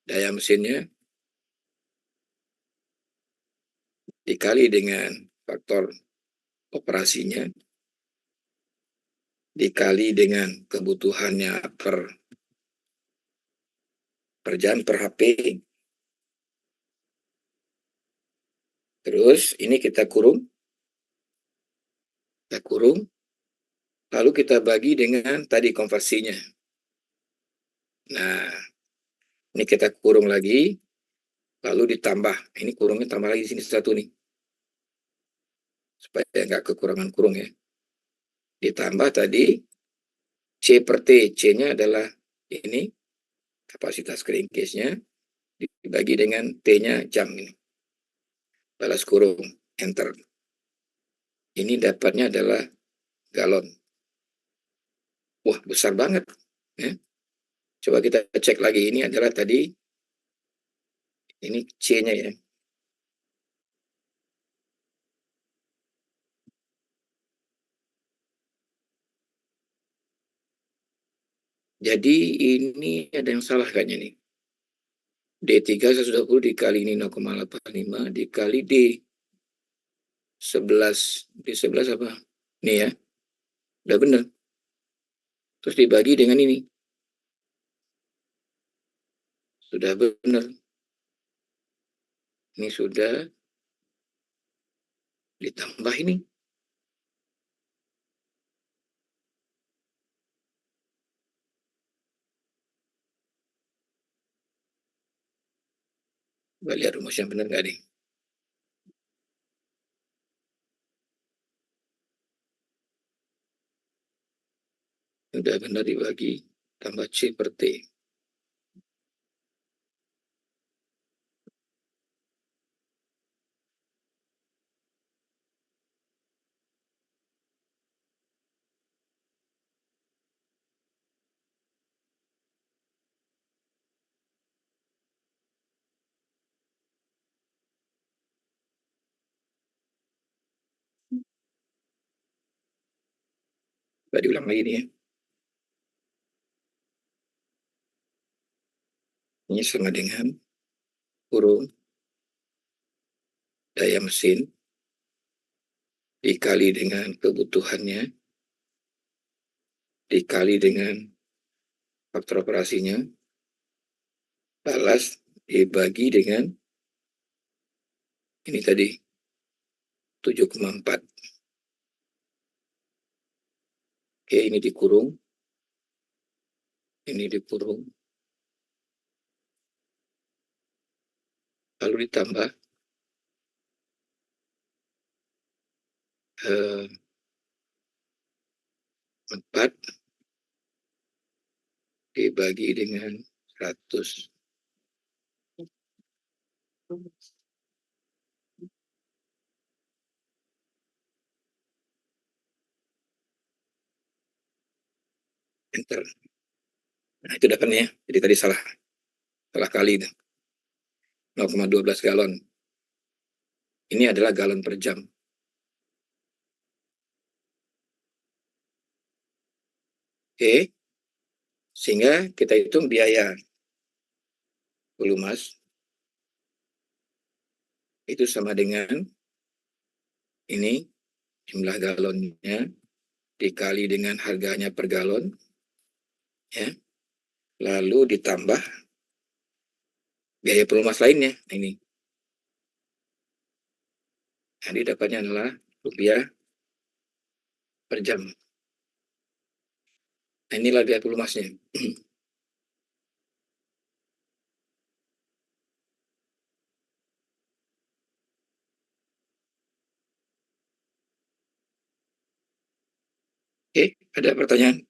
daya mesinnya dikali dengan faktor operasinya, dikali dengan kebutuhannya per jam, per HP. Terus ini kita kurung, lalu kita bagi dengan tadi konversinya. Nah, ini kita kurung lagi, lalu ditambah. Ini kurungnya tambah lagi di sini satu nih, supaya nggak kekurangan kurung ya. Ditambah tadi C per T, C-nya adalah ini kapasitas crankcase-nya dibagi dengan T-nya jam ini. Balas kurung, enter. Ini dapatnya adalah galon. Wah, besar banget. Ya. Coba kita cek lagi. Ini adalah tadi, ini C-nya ya. Jadi ini ada yang salah kayaknya nih. D3 120 dikali ini 0,85 dikali D11. D11 apa? Ini ya. Udah benar. Terus dibagi dengan ini. Sudah benar. Ini sudah ditambah ini. Coba lihat rumusnya benar nggak nih? Sudah benar dibagi tambah C per T. Coba diulang lagi nih ya. Ini sama dengan kurung daya mesin dikali dengan kebutuhannya dikali dengan faktor operasinya balas dibagi dengan ini tadi 7,4. Oke, ini dikurung lalu ditambah 4 dibagi dengan 100. Enter. Nah, itu dapatnya. Jadi tadi salah kali itu. 0,12 galon. Ini adalah galon per jam. Oke. Sehingga kita hitung biaya pelumas itu sama dengan ini jumlah galonnya dikali dengan harganya per galon, ya. Lalu ditambah biaya pelumas lainnya. Ini. Jadi dapatnya adalah rupiah per jam. Nah, inilah biaya pelumasnya. Oke, ada pertanyaan?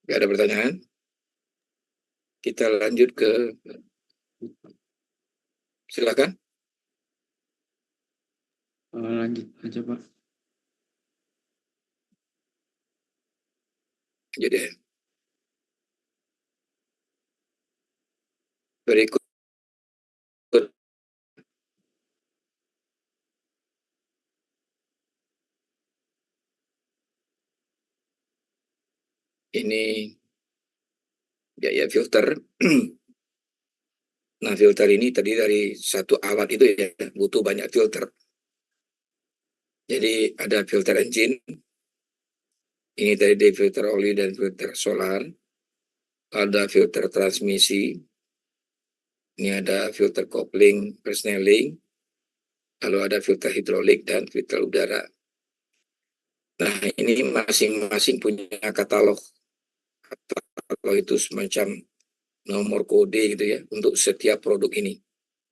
Gak ada pertanyaan? Kita lanjut ke, silakan. Lanjut aja Pak. Jadi berikut ini biaya filter. Nah, filter ini tadi dari satu alat itu ya butuh banyak filter. Jadi ada filter engine, ini tadi filter oli dan filter solar, ada filter transmisi, ini ada filter kopling, persneling, lalu ada filter hidrolik dan filter udara. Nah, ini masing-masing punya katalog. Katalog itu semacam nomor kode gitu ya untuk setiap produk ini.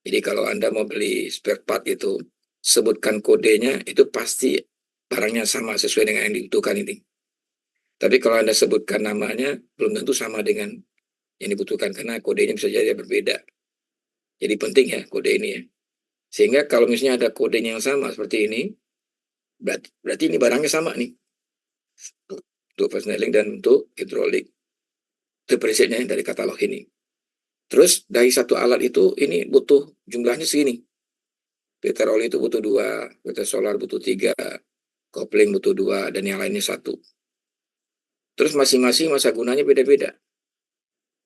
Jadi kalau Anda mau beli spare part itu, sebutkan kodenya, itu pasti barangnya sama sesuai dengan yang dibutuhkan ini. Tapi kalau Anda sebutkan namanya, belum tentu sama dengan yang dibutuhkan, karena kodenya bisa jadi berbeda. Jadi penting ya kode ini ya. Sehingga kalau misalnya ada kodenya yang sama seperti ini, berarti ini barangnya sama nih. Untuk persneling dan untuk hidrolik. Itu presetnya dari katalog ini. Terus dari satu alat itu, ini butuh jumlahnya segini. Filter oli itu butuh 2, filter solar butuh 3, kopling butuh 2, dan yang lainnya 1. Terus masing-masing masa gunanya beda-beda.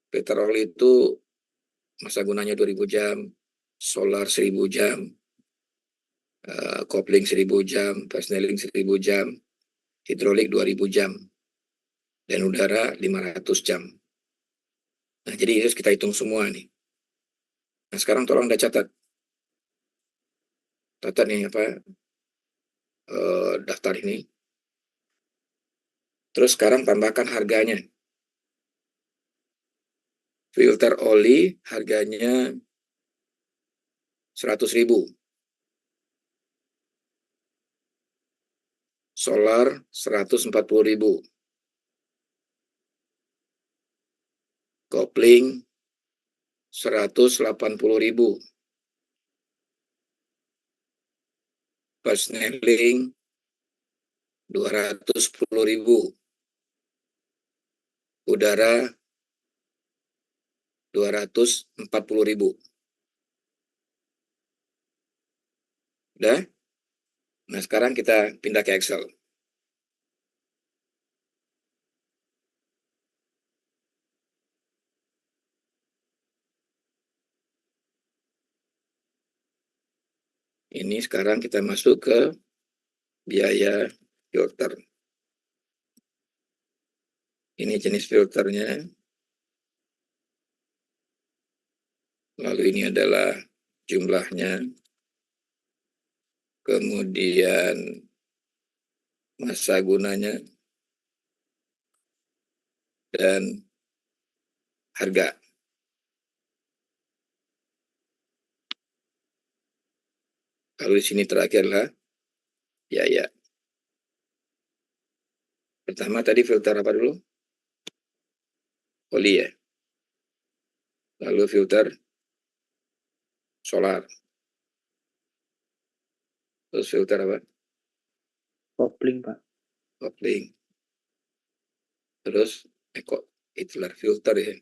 Filter oli itu masa gunanya 2000 jam, solar 1000 jam, kopling 1000 jam, persneling 1000 jam, hidrolik 2000 jam, dan udara 500 jam. Nah, jadi harus kita hitung semua nih. Nah, sekarang tolong Anda catat. Catat nih daftar ini. Terus sekarang tambahkan harganya. Filter oli harganya 100.000. Solar 140.000. Kopling 180.000. Persneling 210.000. Udara 240.000. Udah? Nah, sekarang kita pindah ke Excel. Ini sekarang kita masuk ke biaya filter. Ini jenis filternya. Lalu ini adalah jumlahnya. Kemudian masa gunanya dan harga. Lalu di sini terakhirlah biaya. Pertama tadi filter apa dulu? Oli ya. Lalu filter solar. Terus filter apa? Kopling, Pak. Kopling. Terus itulah filter ya.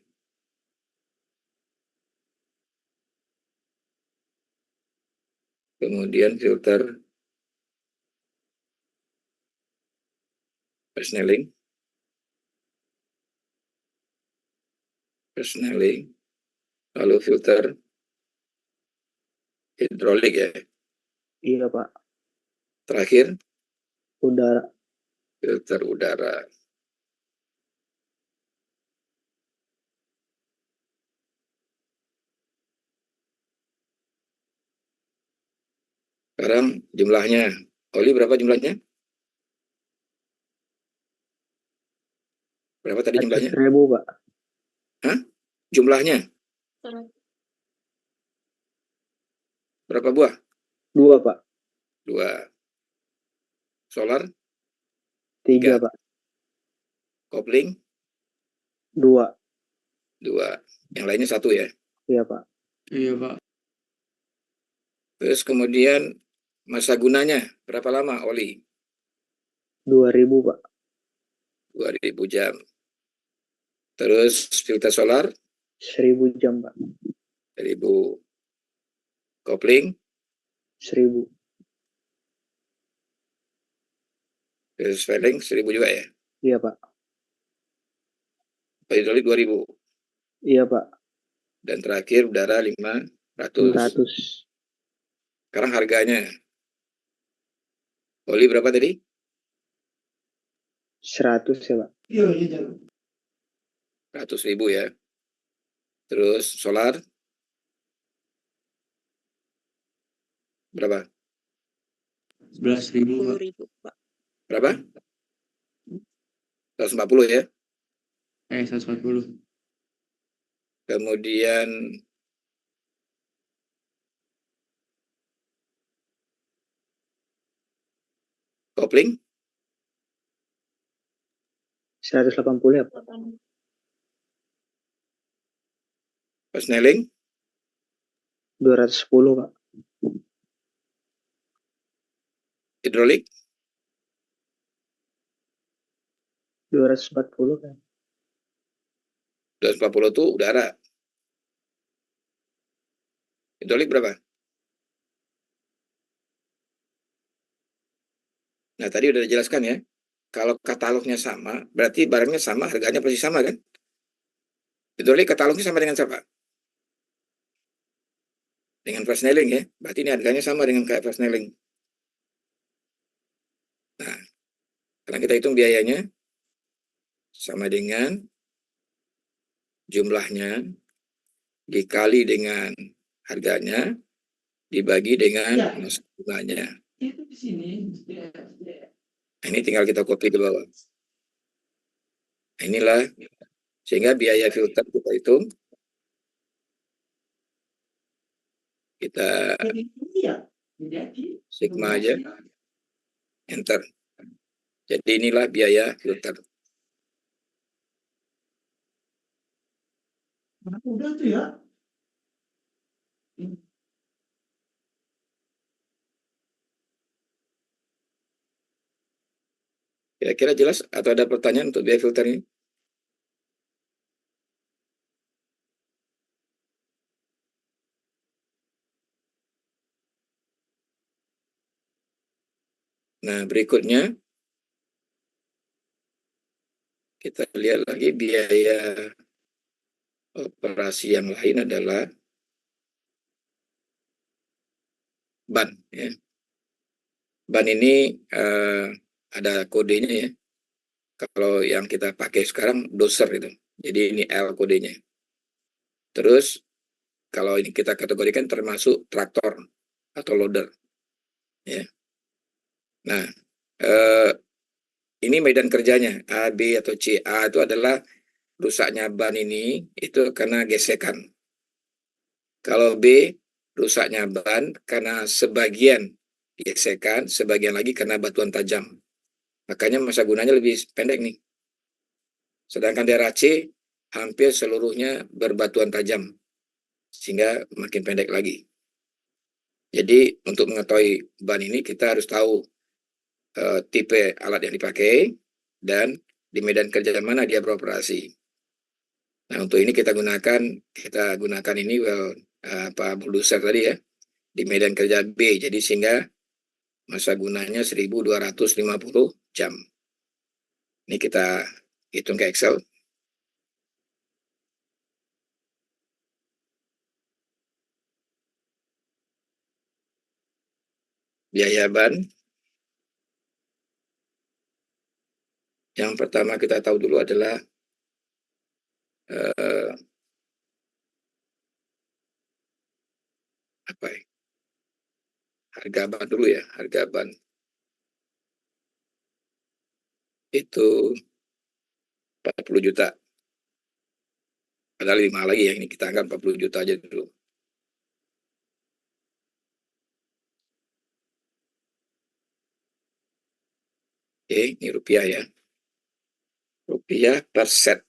Kemudian filter persneling. Lalu filter hidrolik ya. Iya, Pak. Terakhir Udara. filter udara. Sekarang jumlahnya. Oli berapa jumlahnya? Berapa tadi jumlahnya? 100.000, Pak. Hah? Jumlahnya? Berapa buah? 2, Pak. 2. Solar? 3, 3. Pak. Kopling? 2. 2. Yang lainnya 1 ya. Iya, Pak. Iya, Pak. Terus kemudian masa gunanya berapa lama oli? 2.000, Pak. 2000 jam. Terus filter solar 1.000 jam, Pak. 1000. Kopling 1.000. terus Veling 1000 juga ya. Iya, Pak. Hidrolik 2000. Iya, Pak. Dan terakhir udara 500. 500. Sekarang harganya. Oli berapa tadi? 100 ya, Pak. Iya, iya. 100.000 ya. Terus solar berapa? 11.000, Pak. 10.000, Pak. Berapa? 140 ya. 140. Kemudian kopling 180 ya, Pak. persneling 210, Pak. hidrolik 240 kan. 240 itu udara. Hidrolik berapa? Nah, tadi udah dijelaskan ya. Kalau katalognya sama, berarti barangnya sama, harganya pasti sama kan? Hidrolik katalognya sama dengan siapa? Dengan persneling ya. Berarti ini harganya sama dengan kayak persneling. Nah, sekarang kita hitung biayanya sama dengan jumlahnya dikali dengan harganya dibagi dengan Ya. masa bunganya. Itu di sini. Nah, ini tinggal kita copy ke bawah. Nah, inilah sehingga biaya filter kita hitung. Kita Jadi iya. Jadi sigma aja, enter. Jadi inilah biaya filter. udah tuh ya. Kira-kira jelas atau ada pertanyaan untuk biaya filter ini? Nah, berikutnya kita lihat lagi biaya operasi yang lain adalah ban. Ya. Ban ini ada kodenya ya. Kalau yang kita pakai sekarang doser itu. Jadi ini L kodenya. Terus kalau ini kita kategorikan termasuk traktor atau loader. Ya. Nah, ini medan kerjanya A, B atau C. A itu adalah rusaknya ban ini itu karena gesekan. Kalau B rusaknya ban karena sebagian gesekan, sebagian lagi karena batuan tajam. Makanya masa gunanya lebih pendek nih. Sedangkan daerah C hampir seluruhnya berbatuan tajam, sehingga makin pendek lagi. Jadi untuk mengetahui ban ini kita harus tahu tipe alat yang dipakai dan di medan kerja mana dia beroperasi. Nah untuk ini kita gunakan ini bulldozer tadi ya di medan kerja B. Jadi sehingga masa gunanya 1250 jam. Ini kita hitung ke Excel. Biaya ban. Yang pertama kita tahu dulu adalah harga ban dulu ya. Harga ban itu 40 juta. Padahal 5 lagi ya, ini kita anggap 40 juta aja dulu. Oke, ini rupiah ya. Rupiah per set.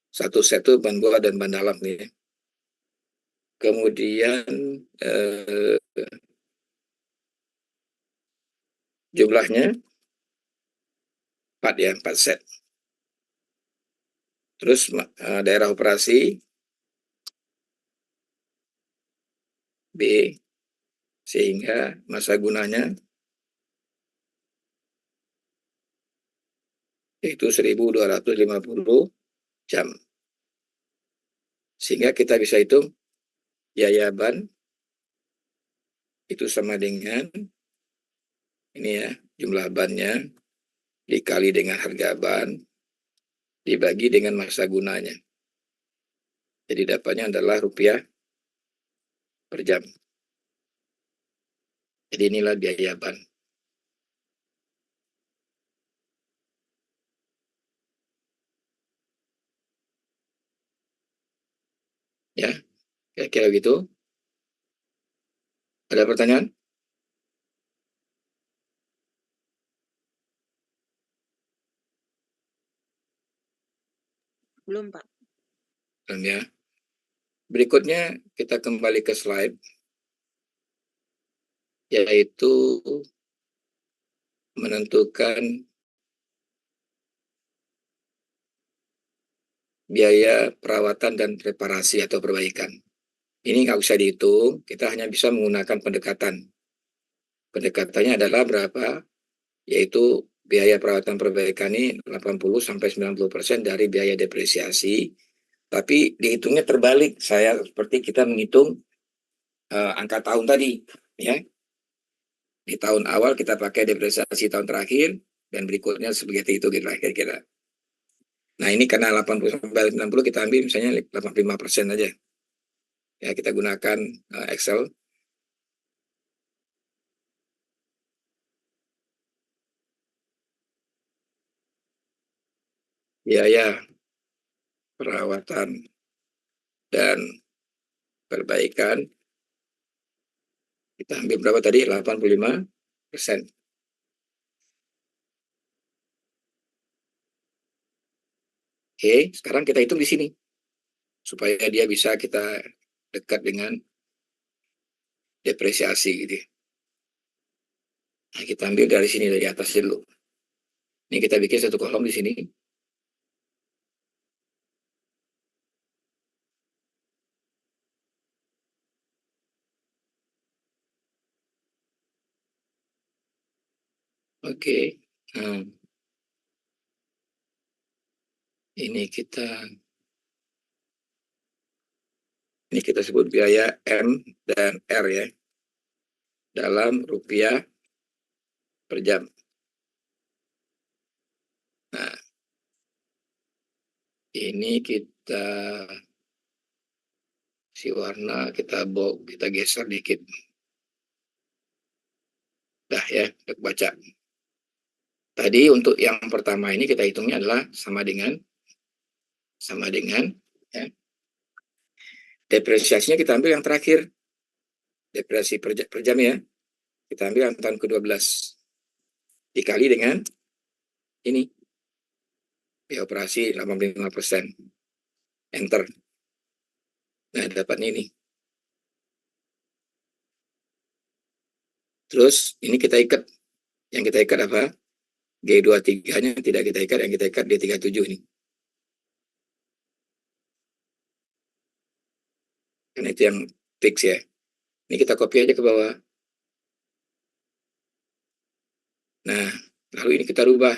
Satu set itu ban bawah dan ban dalam nih ya. Kemudian jumlahnya 4 ya, 4 set. Terus daerah operasi B, sehingga masa gunanya yaitu 1250 jam. Sehingga kita bisa hitung biaya ban itu sama dengan ini ya, jumlah bannya dikali dengan harga ban dibagi dengan masa gunanya. Jadi dapatnya adalah rupiah per jam. Jadi inilah biaya ban. Ya, kira-kira gitu. Ada pertanyaan? Belum, Pak. Ya. Berikutnya kita kembali ke slide, yaitu menentukan biaya perawatan dan reparasi atau perbaikan. Ini nggak usah dihitung, kita hanya bisa menggunakan pendekatan. Pendekatannya adalah berapa? Yaitu biaya perawatan perbaikan ini 80-90% dari biaya depresiasi, tapi dihitungnya terbalik. Seperti kita menghitung angka tahun tadi, ya. Di tahun awal kita pakai depresiasi tahun terakhir, dan berikutnya seperti itu kira-kira. Nah ini karena 80-90 kita ambil misalnya 85% aja. Ya kita gunakan Excel. Biaya perawatan dan perbaikan kita ambil berapa tadi? 85%. Oke, sekarang kita hitung di sini supaya dia bisa kita dekat dengan depresiasi gitu. Nah, kita ambil dari sini, dari atas dulu. Ini kita bikin satu kolom di sini. Oke. Nah, ini kita sebut biaya M dan R ya, dalam rupiah per jam. Nah, ini kita Si warna kita geser dikit. Dah ya, udah baca. Tadi untuk yang pertama ini kita hitungnya adalah sama dengan ya. Depresiasinya kita ambil yang terakhir. Depresi per jam ya. Kita ambil yang tahun ke-12. Dikali dengan ini. Biaya operasi 85%. Enter. Nah, dapat ini. Terus ini kita ikat. Yang kita ikat apa? G23-nya tidak kita ikat, yang kita ikat D37 ini. Karena itu yang fix ya. Ini kita copy aja ke bawah. Nah, lalu ini kita rubah.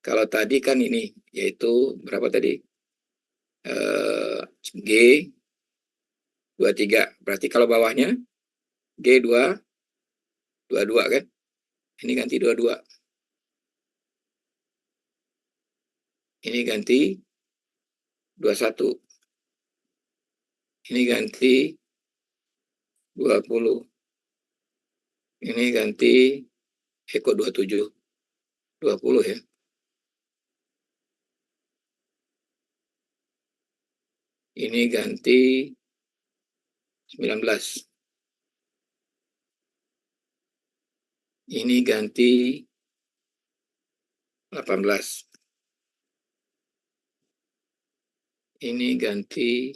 Kalau tadi kan ini, yaitu berapa tadi? G23. Berarti kalau bawahnya G22 kan? Ini ganti 22. Ini ganti 21. Ini ganti 20. Ini ganti Eko 27. 20 ya. Ini ganti 19. Ini ganti 18. Ini ganti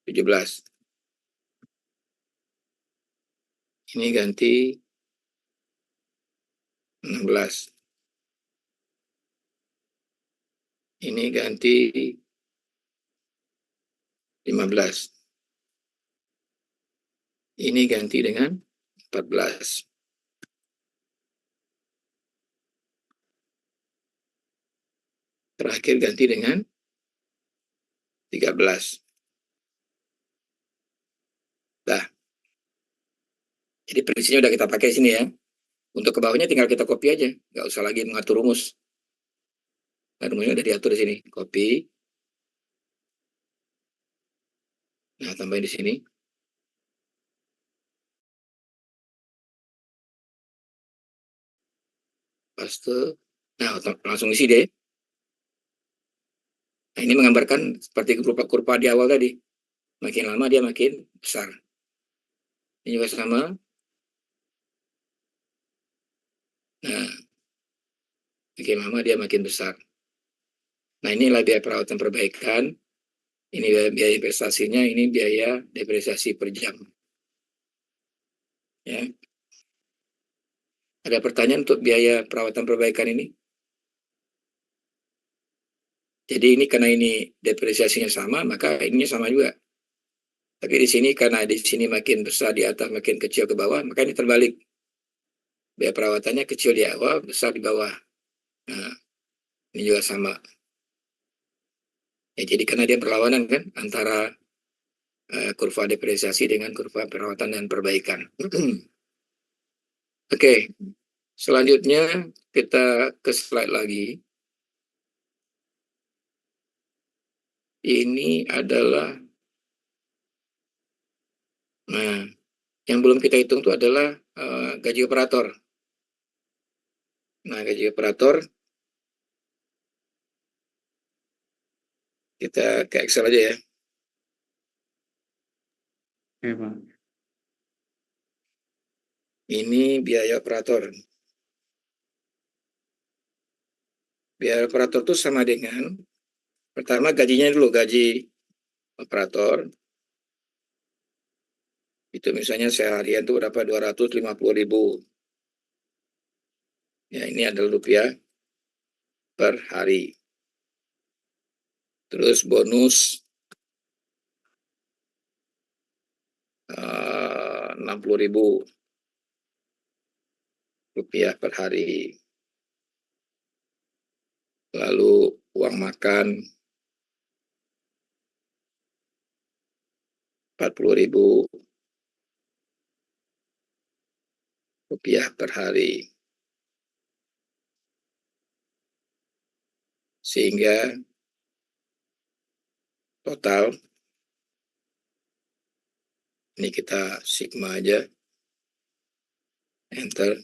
17. Ini ganti 16. Ini ganti 15. Ini ganti dengan 14. Terakhir ganti dengan 13. Nah, jadi prinsipnya udah kita pakai sini ya. Untuk ke bawahnya tinggal kita copy aja, nggak usah lagi mengatur rumus. Nah, rumusnya udah diatur di sini, copy. Nah, tambahin di sini. Paste. Nah, langsung isi deh. Nah, ini menggambarkan seperti kurva di awal tadi. Makin lama dia makin besar. Ini juga sama. Nah, makin lama dia makin besar. Nah, inilah biaya perawatan perbaikan. Ini biaya investasinya, ini biaya depresiasi per jam. Ya. Ada pertanyaan untuk biaya perawatan perbaikan ini? Jadi ini karena ini depresiasinya sama, maka ininya sama juga. Tapi di sini karena di sini makin besar di atas, makin kecil ke bawah, maka ini terbalik. Biaya perawatannya kecil di awal, besar di bawah. Nah, ini juga sama. Ya, jadi karena dia berlawanan kan antara kurva depresiasi dengan kurva perawatan dan perbaikan. Oke, selanjutnya kita ke slide lagi. Ini adalah, nah, yang belum kita hitung itu adalah gaji operator. Nah, gaji operator, kita ke Excel aja ya. Oke, Pak. Ini biaya operator. Biaya operator itu sama dengan, pertama gajinya dulu, gaji operator. Itu misalnya seharian itu berapa? 250.000. Ya, ini adalah rupiah per hari. Terus bonus 60.000 rupiah per hari. Lalu uang makan 40.000 rupiah per hari. Sehingga total. Ini kita sigma aja. Enter.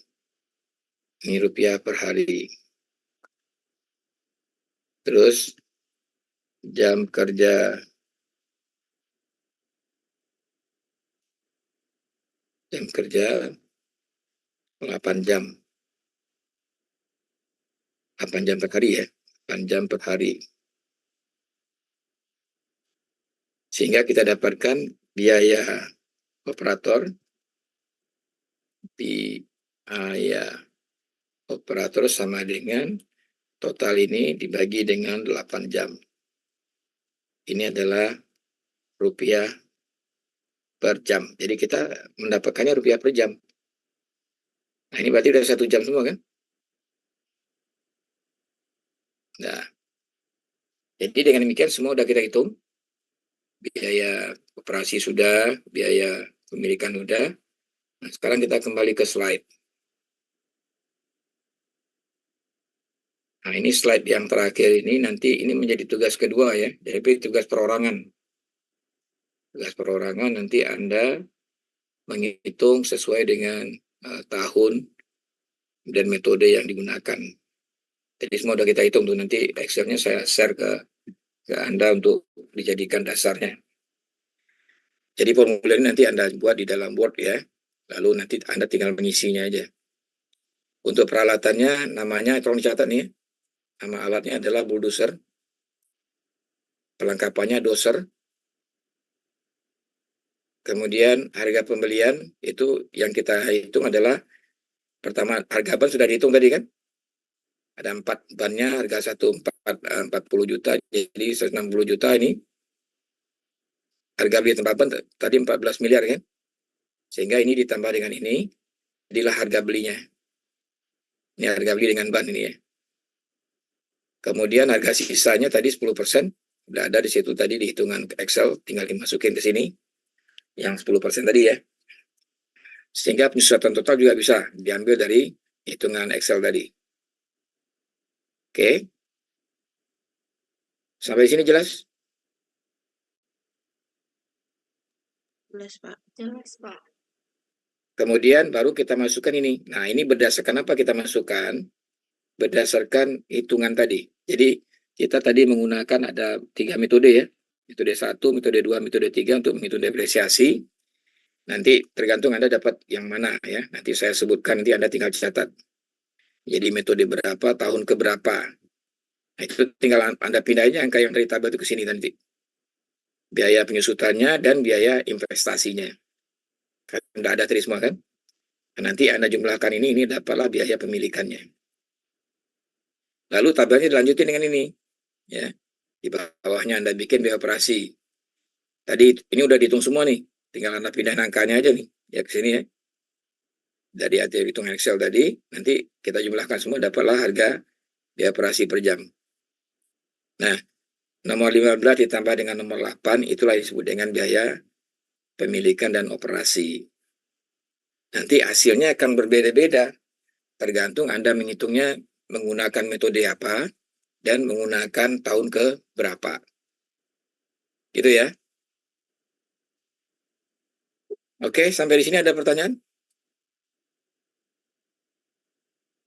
Ini rupiah per hari. Terus jam kerja 8 jam. 8 jam per hari ya. 8 jam per hari. Sehingga kita dapatkan biaya operator. Biaya operator sama dengan total ini dibagi dengan 8 jam. Ini adalah rupiah per jam. Jadi kita mendapatkannya rupiah per jam. Nah ini berarti udah 1 jam semua kan? Nah, jadi dengan demikian semua udah kita hitung. Biaya operasi sudah, biaya pemilikan sudah. Nah, sekarang kita kembali ke slide. Nah, ini slide yang terakhir ini nanti ini menjadi tugas kedua ya. Jadi tugas perorangan. Tugas perorangan nanti Anda menghitung sesuai dengan tahun dan metode yang digunakan. Jadi semua sudah kita hitung tuh, nanti Excel-nya saya share ke Anda untuk dijadikan dasarnya. Jadi formulir ini nanti Anda buat di dalam Word ya. Lalu nanti Anda tinggal mengisinya aja. Untuk peralatannya namanya tolong dicatat nih. Nama alatnya adalah bulldozer. Pelengkapannya doser. Kemudian harga pembelian itu yang kita hitung adalah pertama harga ban sudah dihitung tadi kan? Ada 4 bannya, harga 40 juta, jadi 160 juta ini. Harga beli tempat ban tadi 14 miliar kan? Sehingga ini ditambah dengan ini, jadilah harga belinya. Ini harga beli dengan ban ini ya. Kemudian harga sisanya tadi 10%, sudah ada di situ tadi di hitungan Excel, tinggal dimasukin ke sini. Yang 10% tadi ya. Sehingga penyesuaian total juga bisa diambil dari hitungan Excel tadi. Oke. Sampai sini jelas? Jelas, Pak. Jelas, Pak. Kemudian baru kita masukkan ini. Nah, ini berdasarkan apa kita masukkan? Berdasarkan hitungan tadi. Jadi, kita tadi menggunakan ada 3 metode ya. Metode 1, metode 2, metode 3 untuk menghitung depresiasi. Nanti tergantung Anda dapat yang mana ya. Nanti saya sebutkan, nanti Anda tinggal catat. Jadi metode berapa, tahun ke berapa. Nah, itu tinggal Anda pindahinnya angka yang dari tabel itu ke sini nanti. Biaya penyusutannya dan biaya investasinya. Kan tidak ada tadi semua kan? Nah, nanti Anda jumlahkan ini dapatlah biaya pemilikannya. Lalu tabelnya dilanjutin dengan ini. Ya. Di bawahnya Anda bikin biaya operasi. Tadi ini udah dihitung semua nih. Tinggal Anda pindahin angkanya aja nih. Ya ke sini ya. Dari hasil hitung Excel tadi, nanti kita jumlahkan semua, dapatlah harga biaya operasi per jam. Nah, nomor 15 ditambah dengan nomor 8, itulah yang disebut dengan biaya pemilikan dan operasi. Nanti hasilnya akan berbeda-beda, tergantung Anda menghitungnya menggunakan metode apa, dan menggunakan tahun ke berapa. Gitu ya. Oke, sampai di sini ada pertanyaan?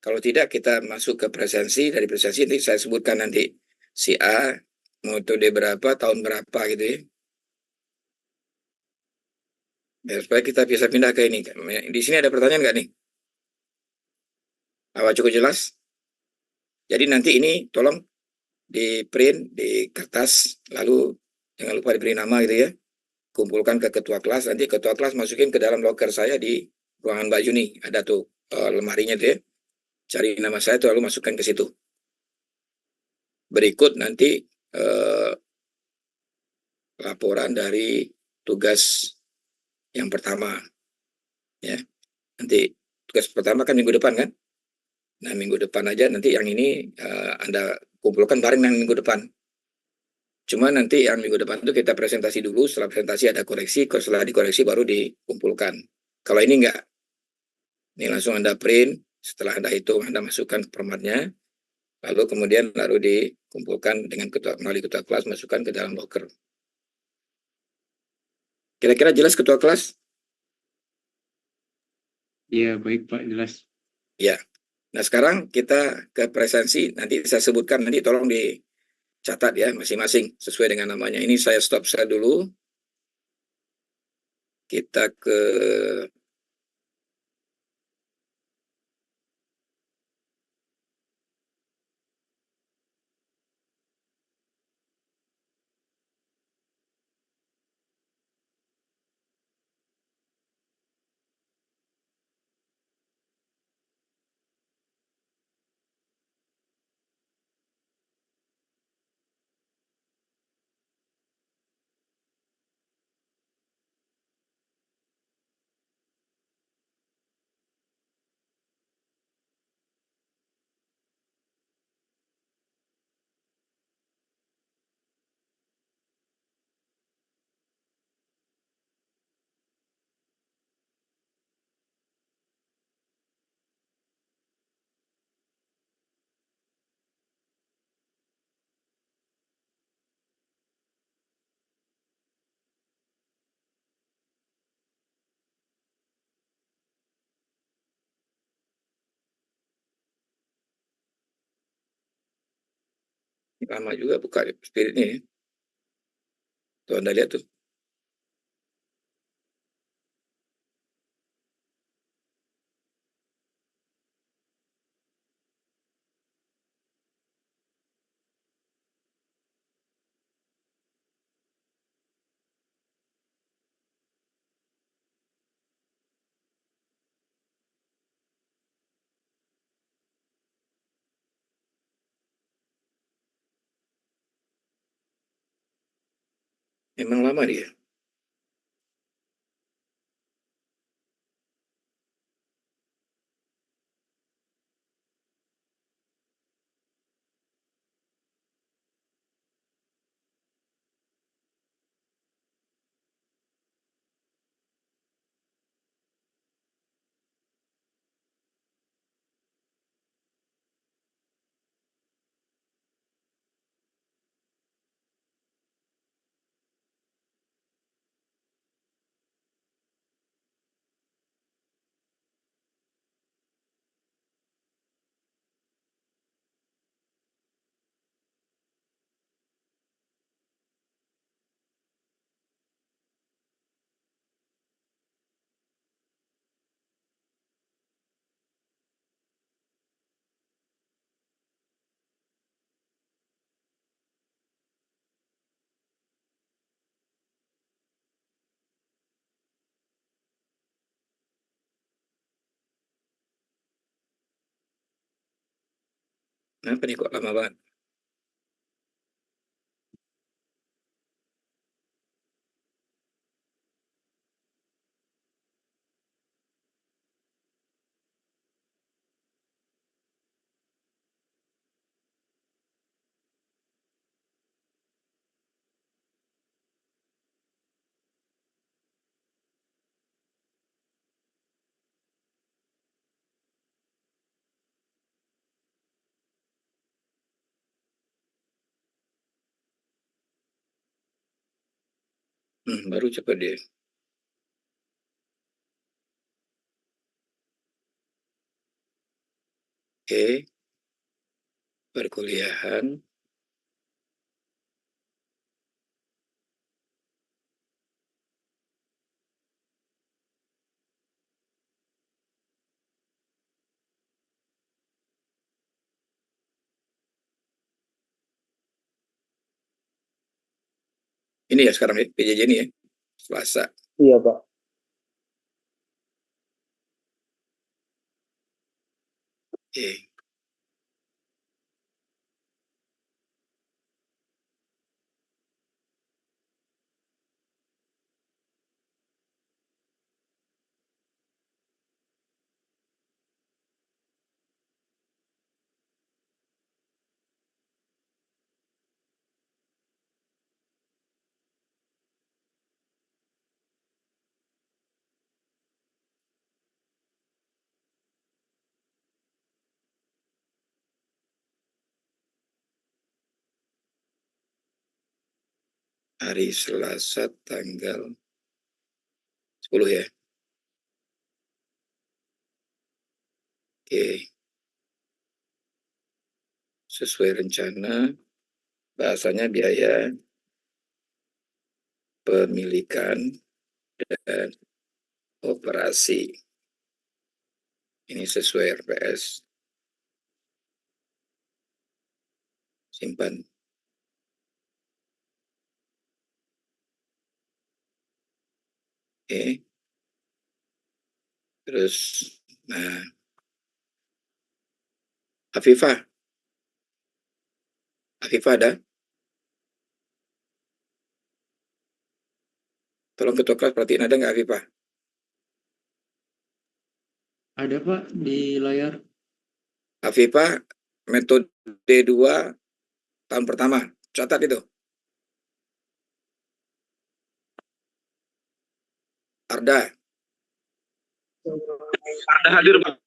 Kalau tidak, kita masuk ke presensi. Dari presensi nanti saya sebutkan nanti si A, metode berapa, tahun berapa gitu ya. Ya, supaya kita bisa pindah ke ini. Di sini ada pertanyaan nggak nih? Apa cukup jelas? Jadi nanti ini tolong di print di kertas, lalu jangan lupa diberi nama gitu ya. Kumpulkan ke ketua kelas, nanti ketua kelas masukin ke dalam loker saya di ruangan Mbak Juni. Ada tuh lemarinya tuh ya. Cari nama saya tuh lalu masukkan ke situ. Berikut nanti laporan dari tugas yang pertama. Ya. Nanti tugas pertama kan minggu depan kan? Nah, minggu depan aja nanti yang ini Anda kumpulkan bareng yang minggu depan. Cuma nanti yang minggu depan itu kita presentasi dulu, setelah presentasi ada koreksi, setelah dikoreksi baru dikumpulkan. Kalau ini enggak, ini langsung Anda print, setelah Anda hitung, Anda masukkan formatnya, lalu kemudian dikumpulkan dengan melalui ketua kelas, masukkan ke dalam loker. Kira-kira jelas ketua kelas? Iya, baik Pak, jelas. Ya. Nah, sekarang kita ke presensi. Nanti saya sebutkan, nanti tolong dicatat ya masing-masing sesuai dengan namanya. Ini saya stop share dulu. Kita ke lama juga buka spiritnya ya. Tuh Anda lihat tuh. Memang lama dia. Kenapa nih kok lama banget? Baru cepat dia. Oke, perkuliahan. Ini ya sekarang ya, PJJ ini ya. Selasa. Iya, Pak. Oke. Hari Selasa tanggal 10 ya. Oke. Sesuai rencana, bahasanya biaya pemilikan dan operasi. Ini sesuai RPS. Simpan. Oke. Terus, nah, Afifah ada? Tolong ketua kelas perhatiin, ada nggak Afifah? Ada Pak di layar. Afifah, metode 2 tahun pertama. Catat itu. Arda, hadir, Pak.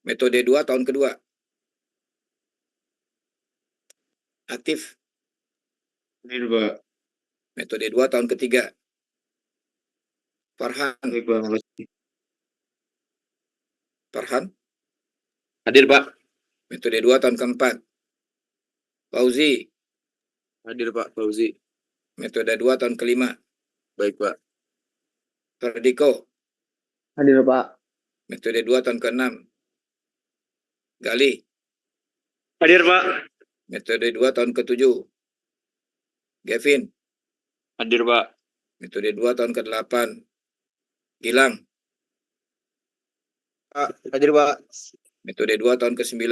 metode 2 tahun kedua. Atif, Hadir, Pak. metode 2 tahun ketiga. Farhan, Baik, Pak. Makasih. Farhan, Hadir, Pak. metode 2 tahun keempat. Fauzi, Hadir, Pak. Fauzi. metode 2 tahun kelima. Baik, Pak. Ferdiko, Hadir Pak. metode 2 tahun ke-6. Gali, Hadir, Pak. metode 2 tahun ke-7. Gavin, Hadir, Pak. metode 2 tahun ke-8. Gilang, Hadir, Pak. metode 2 tahun ke-9.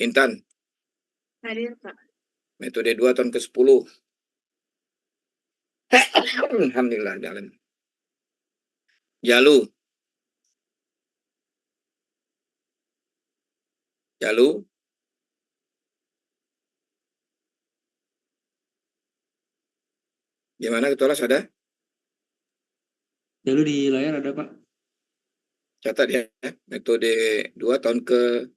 Intan, Hadir, Pak. metode 2 tahun ke-10. Alhamdulillah, jalan. Jalu, gimana ketua kelas ada? Lalu di layar ada Pak. Catat ya, metode 2 tahun ke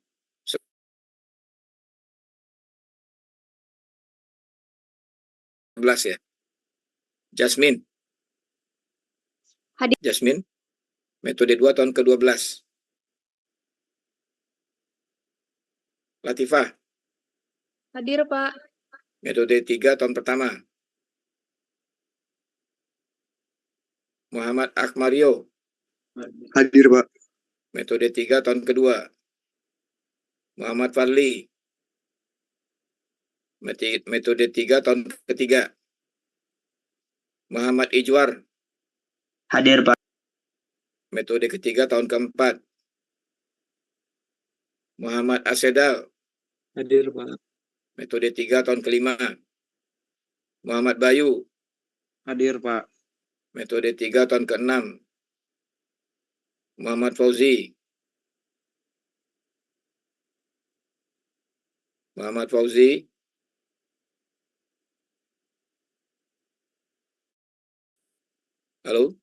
11 ya. Jasmine. Hadir. Jasmine, metode 2 tahun ke-12. Latifah, Hadir, Pak. metode 3 tahun pertama. Muhammad Akmario, Hadir, Pak. metode 3 tahun kedua. Muhammad Fadli, metode 3 tahun ketiga. Muhammad Ijwar, Hadir Pak. metode ketiga tahun keempat. Muhammad Asedal, Hadir, Pak. metode 3 tahun kelima. Muhammad Bayu, Hadir, Pak. metode 3 tahun ke-6. Muhammad Fauzi, halo?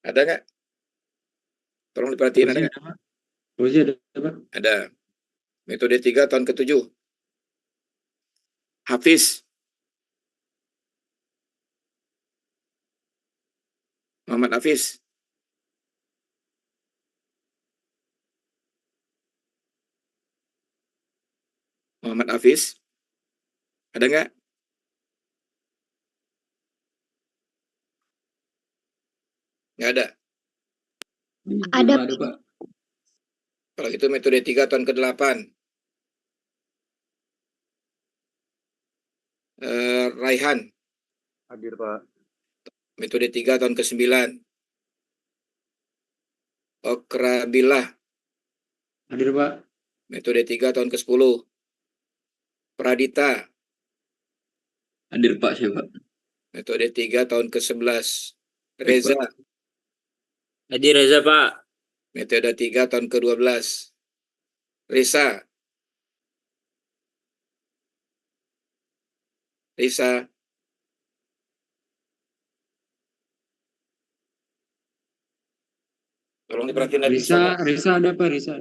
Ada nggak? Tolong diperhatiin, ada Fauzi nggak? ada Pak. Fauzi ada Pak. Ada. Metode 3 tahun ke-7. Hafiz, Muhammad Hafiz, ada nggak? Nggak ada. Ada. Belum ada Pak. Kalau gitu metode 3 tahun ke-8. Raihan, Hadir, Pak. metode 3 tahun ke-9. Okrabillah, Hadir Pak. metode 3 tahun ke-10. Pradita, Hadir Pak siapa? metode 3 tahun ke-11. Reza, Hadir, Reza, Pak. metode 3 tahun ke-12. Risa, tolong diperhatiin. Risa ada Pak, Risa.